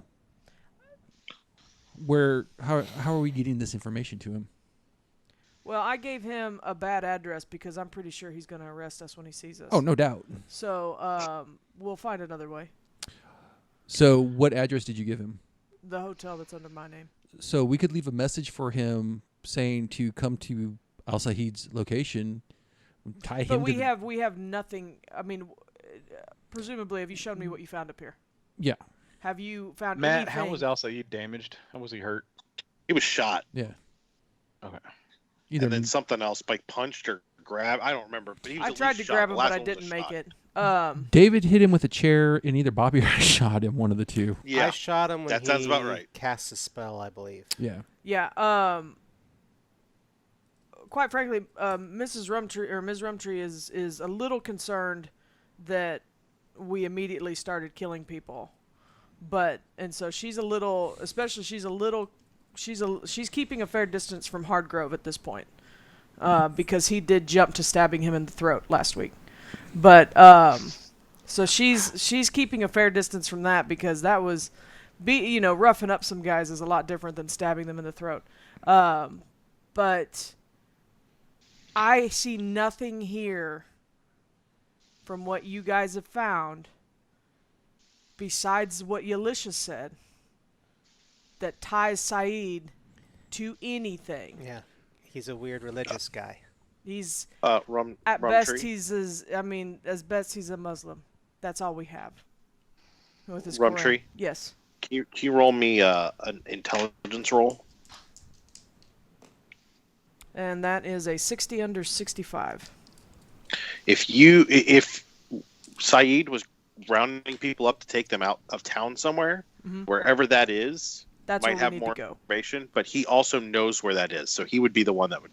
how are we getting this information to him? Well, I gave him a bad address because I'm pretty sure he's going to arrest us when he sees us. Oh, no doubt. So, we'll find another way. So what address did you give him? The hotel that's under my name. So we could leave a message for him saying to come to Al Sahid's location, tie him But to we have nothing. I mean, presumably, have you shown me what you found up here? Yeah. Have you found Matt, anything? how was Al Saeed damaged? How was he hurt? He was shot, Yeah. Okay. Either and then something else, like punched or grabbed. I don't remember, but he was. I at tried least to shot. grab The him, last but I one was a didn't make shot. it. David hit him with a chair, and either Bobby or I shot him, one of the two. Yeah, I shot him when that he sounds about right. cast a spell, I believe. Yeah. Yeah. Quite frankly, Mrs. Rumtree or Ms. Rumtree is a little concerned that we immediately started killing people, and so she's a little, especially she's keeping a fair distance from Hardgrove at this point, because he did jump to stabbing him in the throat last week, but so she's keeping a fair distance from that because that was, roughing up some guys is a lot different than stabbing them in the throat, but I see nothing here from what you guys have found besides what Yalisha said that ties Saeed to anything. Yeah, he's a weird religious guy. He's At at best as best he's a Muslim. That's all we have. With his Rumtree? Quran. Yes. Can you roll me an intelligence roll? And that is a 60 under 65. If Saeed was rounding people up to take them out of town somewhere, wherever that is, That's might where we have need more to go. information. But he also knows where that is, so he would be the one that would.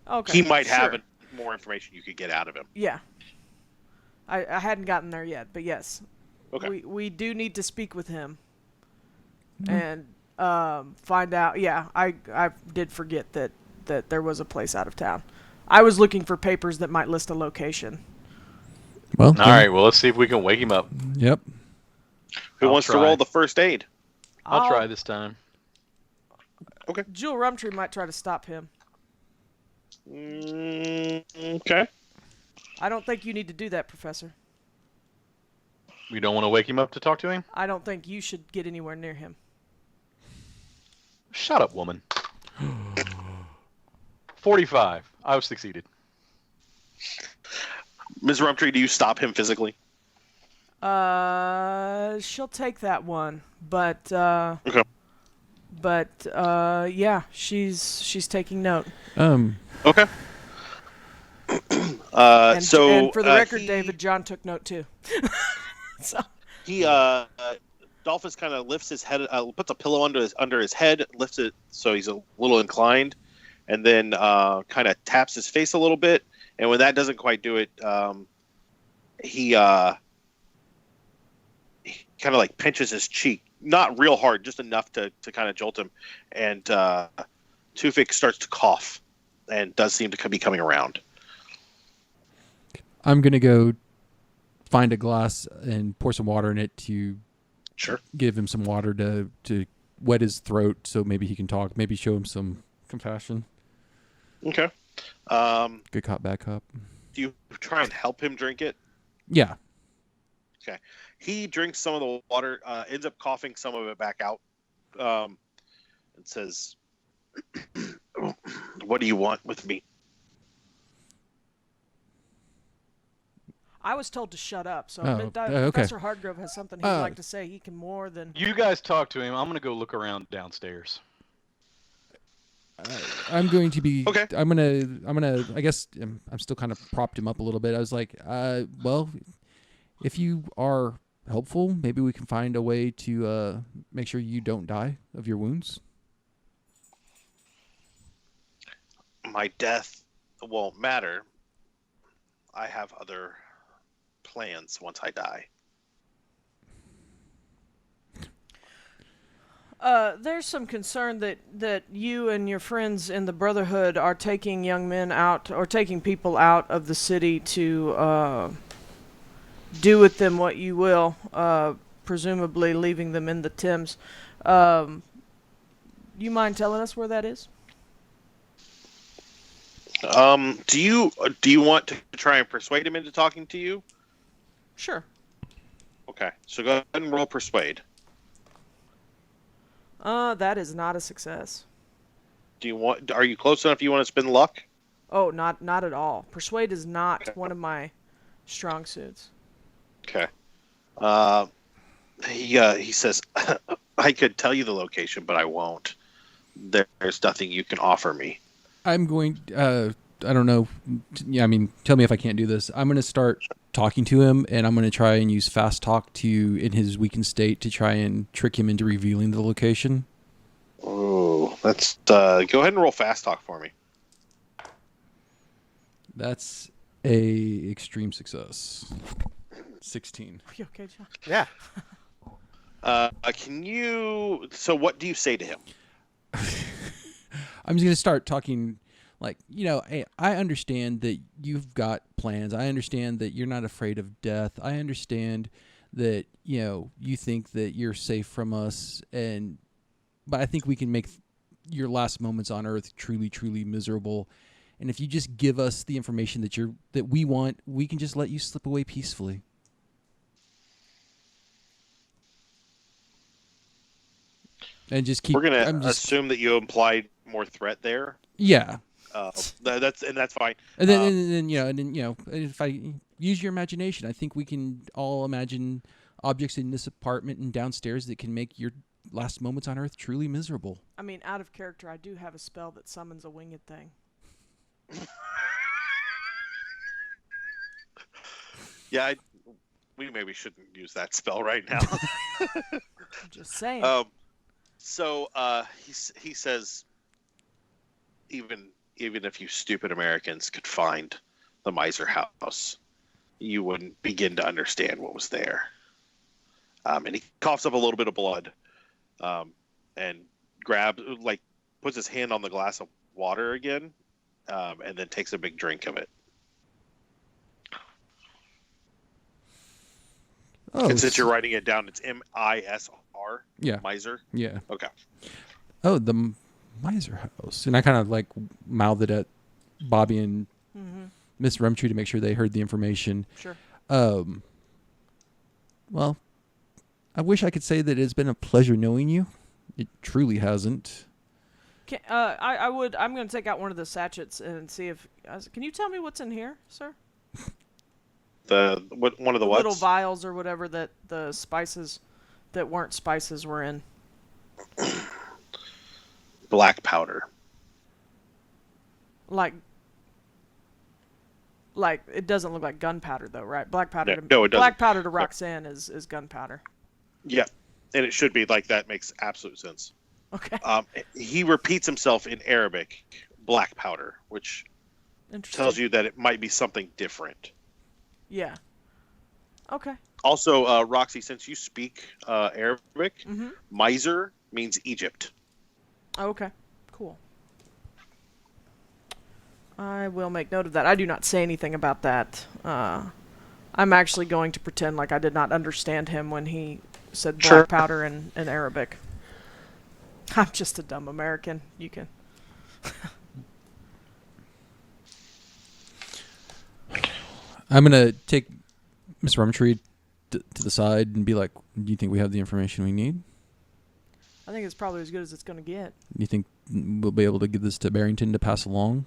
Okay. He might have sure. more information you could get out of him. Yeah. I hadn't gotten there yet, but yes. Okay. We do need to speak with him and find out. Yeah, I did forget that there was a place out of town. I was looking for papers that might list a location. Well, All right. Well, let's see if we can wake him up. Yep. Who I'll wants to try. roll the first aid? I'll try this time. Jewell Rumtree might try to stop him. Okay. I don't think you need to do that, Professor. We don't want to wake him up to talk to him? I don't think you should get anywhere near him. Shut up, woman. 45. I've succeeded. Ms. Rumtree, do you stop him physically? She'll take that one, but Okay. yeah, she's taking note. Okay. And So for the record, David, John took note too. So he Dalphus kind of lifts his head, puts a pillow under his head, lifts it so he's a little inclined, and then kind of taps his face a little bit. And when that doesn't quite do it, he kind of like pinches his cheek, not real hard, just enough to kind of jolt him. And Tufik starts to cough and does seem to be coming around. I'm going to go find a glass and pour some water in it to Sure. give him some water to wet his throat so maybe he can talk, maybe show him some compassion. Okay. Good cop, bad cop. Do you try and help him drink it? Yeah. Okay. He drinks some of the water, ends up coughing some of it back out, and says, "What do you want with me?" I was told to shut up. So Oh, if okay. Professor Hardgrove has something he'd like to say, he can more than. You guys talk to him. I'm going to go look around downstairs. I'm going to be. Okay. I'm gonna. I guess I'm still kind of propped him up a little bit. I was like, well, if you are helpful, maybe we can find a way to make sure you don't die of your wounds. my death won't matter. I have other plans once I die. There's some concern that you and your friends in the Brotherhood are taking young men out, or taking people out of the city to do with them what you will, presumably leaving them in the Thames. You mind telling us where that is? Do you want to try and persuade him into talking to you? Sure. Okay, so go ahead and roll persuade. That is not a success. Are you close enough you want to spend luck? Oh, not at all. Persuade is not one of my strong suits. Okay. He says, I could tell you the location, but I won't. There's nothing you can offer me. I'm going. I don't know. Yeah, I mean, tell me if I can't do this. I'm going to start talking to him, and I'm going to try and use fast talk to in his weakened state to try and trick him into revealing the location. Oh, let's go ahead and roll fast talk for me. That's a extreme success. 16. Are you okay, John? Yeah. So what do you say to him? I'm just going to start talking like, hey, I understand that you've got plans. I understand that you're not afraid of death. I understand that, you think that you're safe from us. But I think we can make your last moments on Earth truly, truly miserable. And if you just give us the information that we want, we can just let you slip away peacefully. And just keep. We're gonna assume that you implied more threat there. Yeah. That's fine. And then if I use your imagination, I think we can all imagine objects in this apartment and downstairs that can make your last moments on Earth truly miserable. I mean, out of character, I do have a spell that summons a winged thing. Yeah, we maybe shouldn't use that spell right now. I'm just saying. So he says, even if you stupid Americans could find the Miser House, you wouldn't begin to understand what was there. And he coughs up a little bit of blood, and puts his hand on the glass of water again, and then takes a big drink of it. Oh, and since you're writing it down, it's M-I-S-R. Yeah. Miser. Yeah. Okay. Oh, the Miser House. And I kind of mouthed it at Bobby and Miss Rumtree to make sure they heard the information. Sure. Well, I wish I could say that it's been a pleasure knowing you. It truly hasn't. I'm going to take out one of the sachets and see if... can you tell me what's in here, sir? One of the what? Little vials or whatever that the spices that weren't spices were in. Black powder. Like it doesn't look like gunpowder though, right? Black powder. No, it doesn't. Black powder to Roxanne is gunpowder. Yeah, and it should be like that. Makes absolute sense. Okay. He repeats himself in Arabic, black powder, which tells you that it might be something different. Yeah. Okay. Also, Roxy, since you speak Arabic, miser means Egypt. Okay. Cool. I will make note of that. I do not say anything about that. I'm actually going to pretend like I did not understand him when he said black powder in Arabic. I'm just a dumb American. You can... I'm going to take Miss Rumtree to the side and be like, do you think we have the information we need? I think it's probably as good as it's going to get. Do you think we'll be able to give this to Barrington to pass along?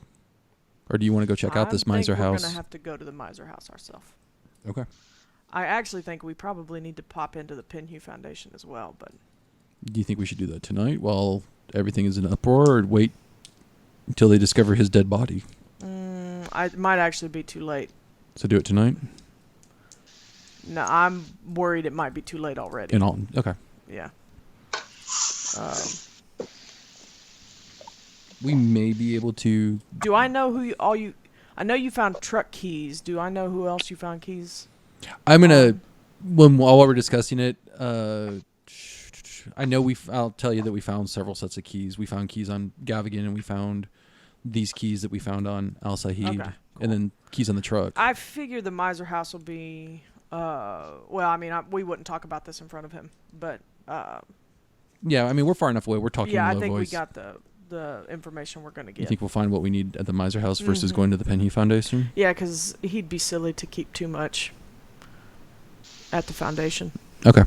Or do you want to go check out this Miser House? We're going to have to go to the Miser House ourselves. Okay. I actually think we probably need to pop into the Pinhue Foundation as well, but... Do you think we should do that tonight while everything is in uproar, or wait until they discover his dead body? It might actually be too late. So do it tonight? No, I'm worried it might be too late already. Okay. Yeah. we may be able to. Do I know who you? I know you found truck keys. Do I know who else you found keys? I'm gonna while we're discussing it. I know I'll tell you that we found several sets of keys. We found keys on Gavigan, and we found these keys that we found on Al Saeed, Okay, cool. and then keys on the truck. I figure the Miser house will be. Well, I mean, we wouldn't talk about this in front of him, but. Yeah, I mean, we're far enough away. We're talking Yeah, in I low think voice. we got the information we're gonna You get. think we'll find what we need at the Miser house versus Mhm. going to the Penny Foundation? Yeah, because he'd be silly to keep too much at the foundation. Okay,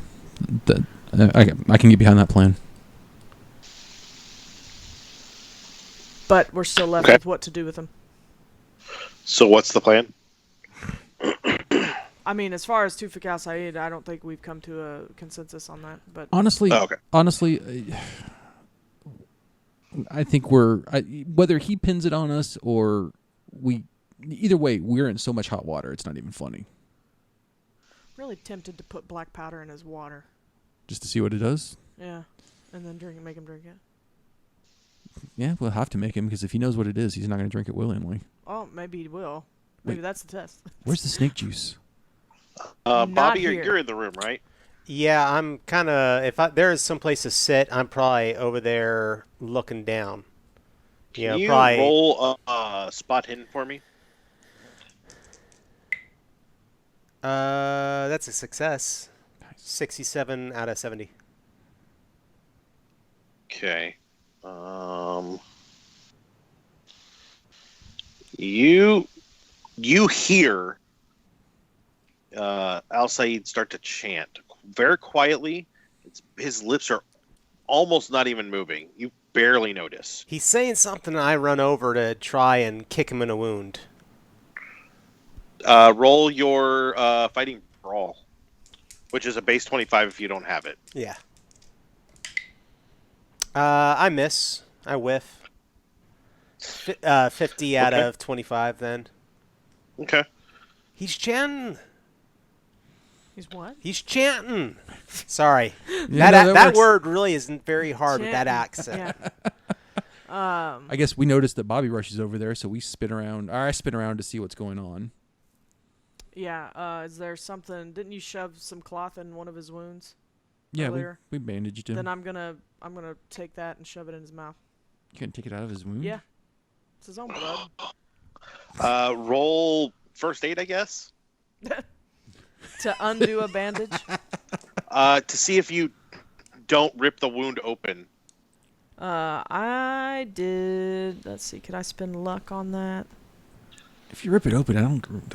I can get behind that plan. But we're still left Okay. with what to do with him. So what's the plan? I mean, as far as Tufik Al Saeed, I don't think we've come to a consensus on that. But Honestly, Oh, okay. I think whether he pins it on us or we, either way, we're in so much hot water. It's not even funny. really tempted to put black powder in his water. Just to see what it does. Yeah, and then make him drink it. Yeah, we'll have to make him because if he knows what it is, he's not going to drink it willingly. Oh, maybe he will. Maybe Wait. that's the test. Where's the snake juice? Not Bobby, here. you're in the room, right? Yeah, I'm kind of. If there is some place to sit, I'm probably over there looking down. Can you probably. roll a spot hidden for me? That's a success. 67 out of 70. Okay. You hear Al Saeed start to chant very quietly. His lips are almost not even moving. You barely notice. He's saying something, and I run over to try and kick him in a wound. Roll your fighting brawl, which is a base 25 if you don't have it. Yeah. I miss. I whiff. 50 out Okay. of 25 then. Okay. He's chanting. He's what? He's chanting. Sorry. Yeah, that works. word really isn't very hard with that Chanting. accent. Yeah. I guess we noticed that Bobby Rush is over there, so we spin around. Or I spin around to see what's going on. Yeah. Is there something? Didn't you shove some cloth in one of his wounds? Yeah, Earlier. we bandaged him. Then I'm gonna take that and shove it in his mouth. You can take it out of his wound? Yeah. It's his own blood. Roll first aid, I guess, To undo a bandage. to see if you don't rip the wound open. I did. Let's see. Can I spend luck on that? If you rip it open,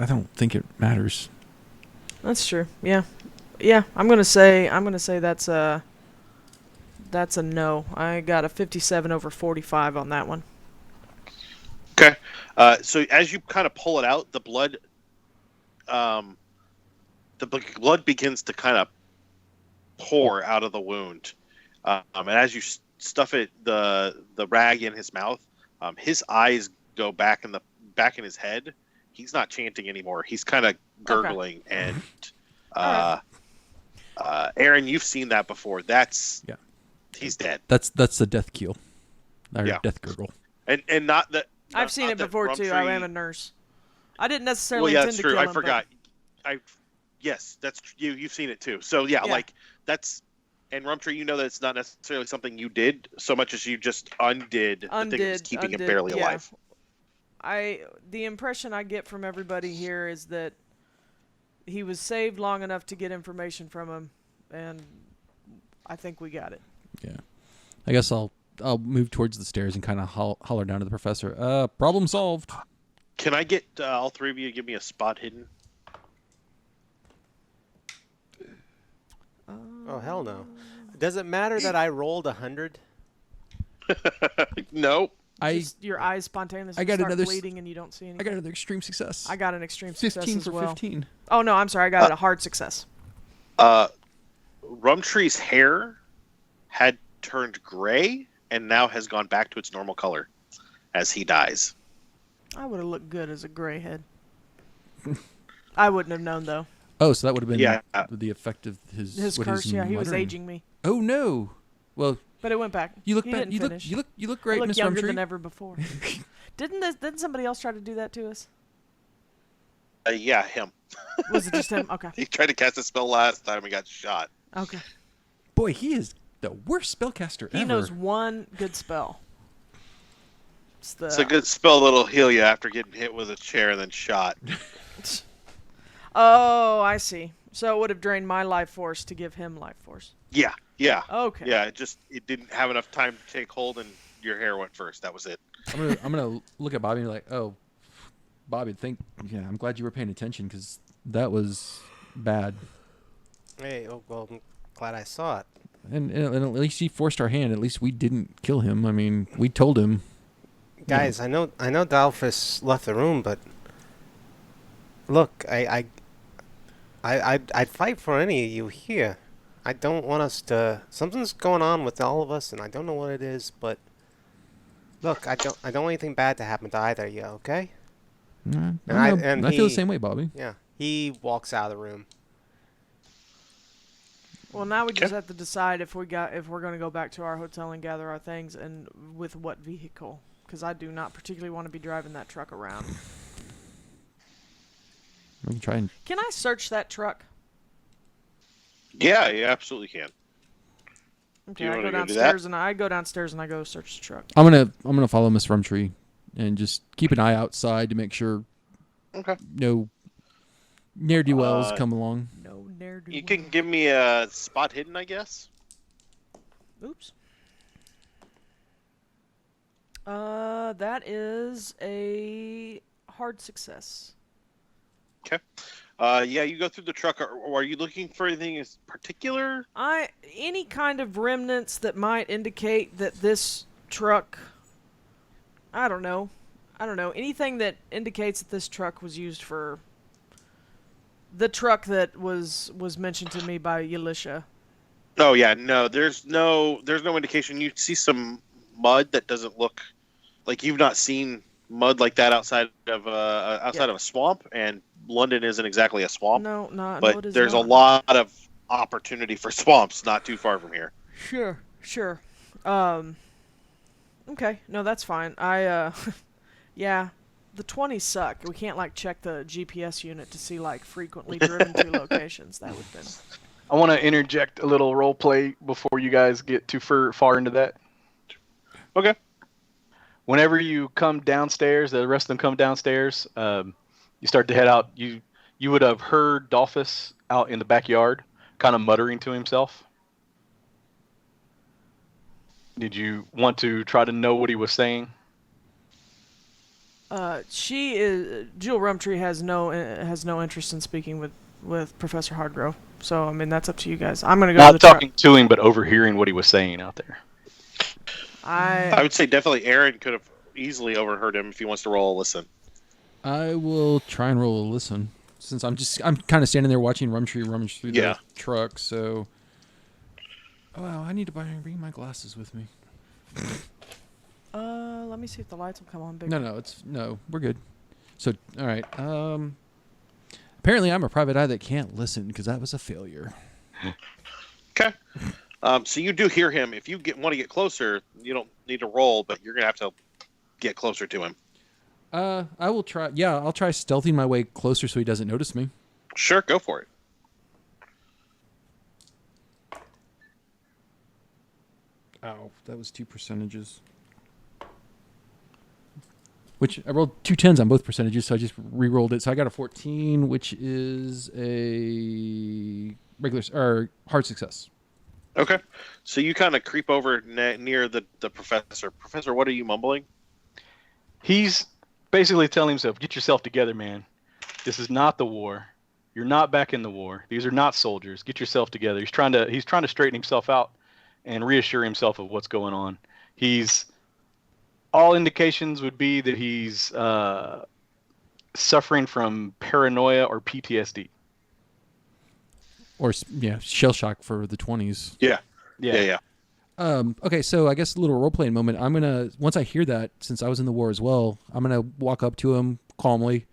I don't think it matters. That's true. Yeah. Yeah. I'm gonna say that's a no. I got a 57 over 45 on that one. Okay. So as you kind of pull it out, the blood begins to kind of pour out of the wound, and as you stuff it, the rag in his mouth, his eyes go back in his head. He's not chanting anymore. He's kind of gurgling, and Aaron, you've seen that before. He's dead. That's the death keel. Or Yeah. death gurgle. And not that I've seen not it that before too. I Rumtree- am a nurse. I didn't Well, necessarily yeah, intend that's to true. kill I him. forgot. Yes, that's you've seen it too. So yeah, Yeah. like that's and Rumtree, you know that it's not necessarily something you did so much as you just undid the thing that was keeping him barely yeah. alive. The impression I get from everybody here is that he was saved long enough to get information from him, and I think we got it. Yeah. I guess I'll move towards the stairs and kind of holler down to the professor. Problem solved. Can I get all three of you to give me a spot hidden? Oh, hell no. Does it matter that I rolled 100? No. Just your eyes spontaneously I got start another bleeding and you don't see anything. I got another extreme success. I got an extreme success 15 as for well. 15. Oh no, I'm sorry. I got a hard success. Rumtree's hair had turned gray and now has gone back to its normal color as he dies. I would have looked good as a gray head. I wouldn't have known though. Oh, so that would have been Yeah. the effect of his His what curse, he's yeah, he was muttering. aging me. Oh no. Well, But it went back. You look He back. didn't finish. You look great, I look Miss younger Rumtree. than ever before. Didn't somebody else try to do that to us? Yeah, him. Was it just him? Okay. He tried to cast a spell last time and got shot. Okay. Boy, he is the worst spellcaster He ever. knows one good spell. It's a good spell that'll heal you after getting hit with a chair and then shot. Oh, I see. So it would have drained my life force to give him life force. Yeah. Okay. Yeah, it didn't have enough time to take hold and your hair went first. That was it. I'm gonna look at Bobby and be like, oh, Bobby, I'm glad you were paying attention because that was bad. Hey, oh well, I'm glad I saw it. And at least he forced our hand. At least we didn't kill him. I mean, we told him. Guys, I know Dalphus left the room, but look, I'd fight for any of you here. I don't want us to. Something's going on with all of us, and I don't know what it is. But look, I don't want anything bad to happen to either of you. Okay? I feel the same way, Bobby. Yeah. He walks out of the room. Well, now we just have to decide if we're going to go back to our hotel and gather our things, and with what vehicle. Because I do not particularly want to be driving that truck around. We can try and. Can I search that truck? Yeah, you absolutely can. Okay, you I wanna go go do downstairs and I go search the truck. I'm gonna follow Miss Rumtree, and just keep an eye outside to make sure. Okay. No. Ne'er-do-wells come along. No ne'er-do-well. You can give me a spot hidden, I guess. Oops. That is a hard success. Okay. Yeah, you go through the truck. Are you looking for anything in particular? Any kind of remnants that might indicate that this truck. I don't know. Anything that indicates that this truck was used for. The truck that was mentioned to me by Yalisha. Oh yeah, no. There's no indication. You see some mud that doesn't look like you've not seen mud like that outside of a swamp, and London isn't exactly a swamp. No, but it is there's not. a lot of opportunity for swamps not too far from here. Sure. Okay, no, that's fine. Yeah, the 20s suck. We can't check the GPS unit to see frequently driven to locations. That would have been. I want to interject a little role play before you guys get too far into that. Okay. Whenever you come downstairs, the rest of them come downstairs. You start to head out. You would have heard Dalphus out in the backyard, kind of muttering to himself. Did you want to try to know what he was saying? Jewell Rumtree has no interest in speaking with Professor Hardgrove. So I mean that's up to you guys. I'm gonna go. Not talking to him, but overhearing what he was saying out there. I would say definitely Aaron could have easily overheard him if he wants to roll a listen. I will try and roll a listen since I'm kind of standing there watching Rumtree rummage through the truck. So, wow, I need to bring my glasses with me. Let me see if the lights will come on big. No, we're good. So, all right. Apparently, I'm a private eye that can't listen because that was a failure. Okay. So you do hear him. If you want to get closer, you don't need to roll, but you're gonna have to get closer to him. I will try. Yeah, I'll try stealthing my way closer so he doesn't notice me. Sure, go for it. Oh, that was 2 percentages. Which I rolled 2 10s on both percentages, so I just re-rolled it. So I got a 14, which is a regular or hard success. Okay. So you kind of creep over near the professor. Professor, what are you mumbling? He's basically telling himself, "Get yourself together, man. This is not the war. You're not back in the war. These are not soldiers. Get yourself together." He's trying to straighten himself out and reassure himself of what's going on. All indications would be that he's suffering from paranoia or PTSD. Or shell shock for the 20s. Yeah. Okay, so I guess a little role-playing moment. I'm going to, once I hear that, since I was in the war as well, I'm going to walk up to him calmly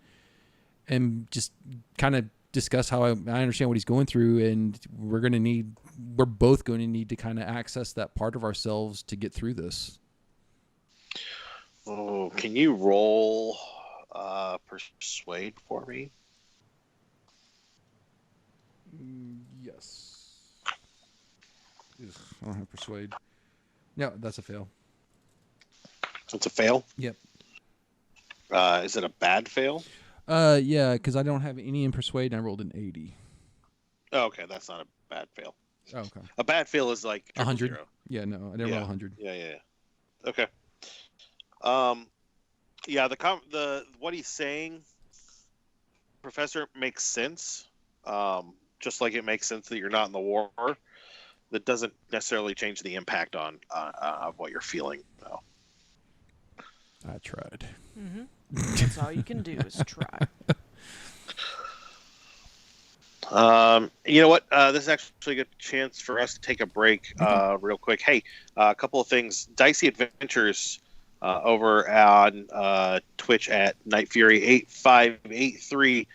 and just kind of discuss how I understand what he's going through, and we're going to need we're both going to need to kind of access that part of ourselves to get through this. Oh, can you roll persuade for me? Yes. Ugh, I don't have persuade. No, that's a fail. It's a fail? Yep. Is it a bad fail? Yeah, because I don't have any in persuade, and I rolled an 80. Oh, okay, that's not a bad fail. Oh, okay. A bad fail is like 100. 0. Yeah, no, I didn't roll 100. Yeah. Okay. Yeah, the what he's saying, Professor, makes sense. Just like it makes sense that you're not in the war. That doesn't necessarily change the impact on of what you're feeling, though. I tried. Mm-hmm. That's all you can do is try. You know what? This is actually a good chance for us to take a break real quick. Hey, a couple of things. Dicey Adventures over on Twitch at Night Fury 8583.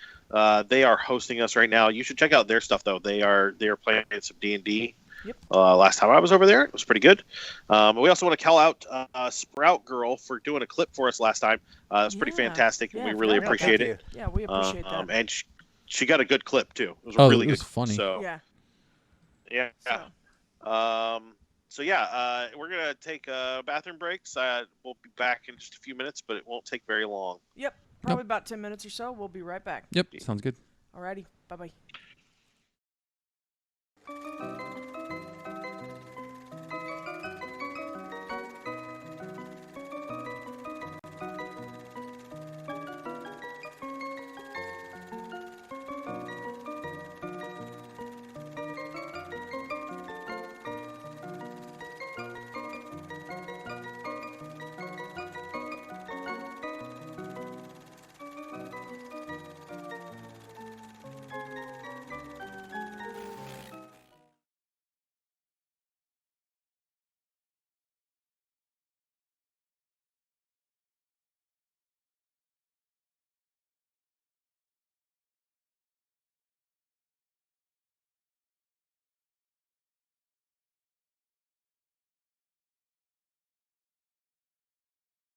They are hosting us right now. You should check out their stuff, though. They are playing some D&D. Yep. Last time I was over there, it was pretty good. We also want to call out Sprout Girl for doing a clip for us last time. It was pretty fantastic, and we really appreciate it. Yeah, we appreciate that. And she got a good clip too. It was really it was good. Funny. So yeah. So yeah, we're gonna take bathroom breaks. We'll be back in just a few minutes, but it won't take very long. Yep. Probably about 10 minutes or so. We'll be right back. Yep, sounds good. Alrighty. Bye-bye.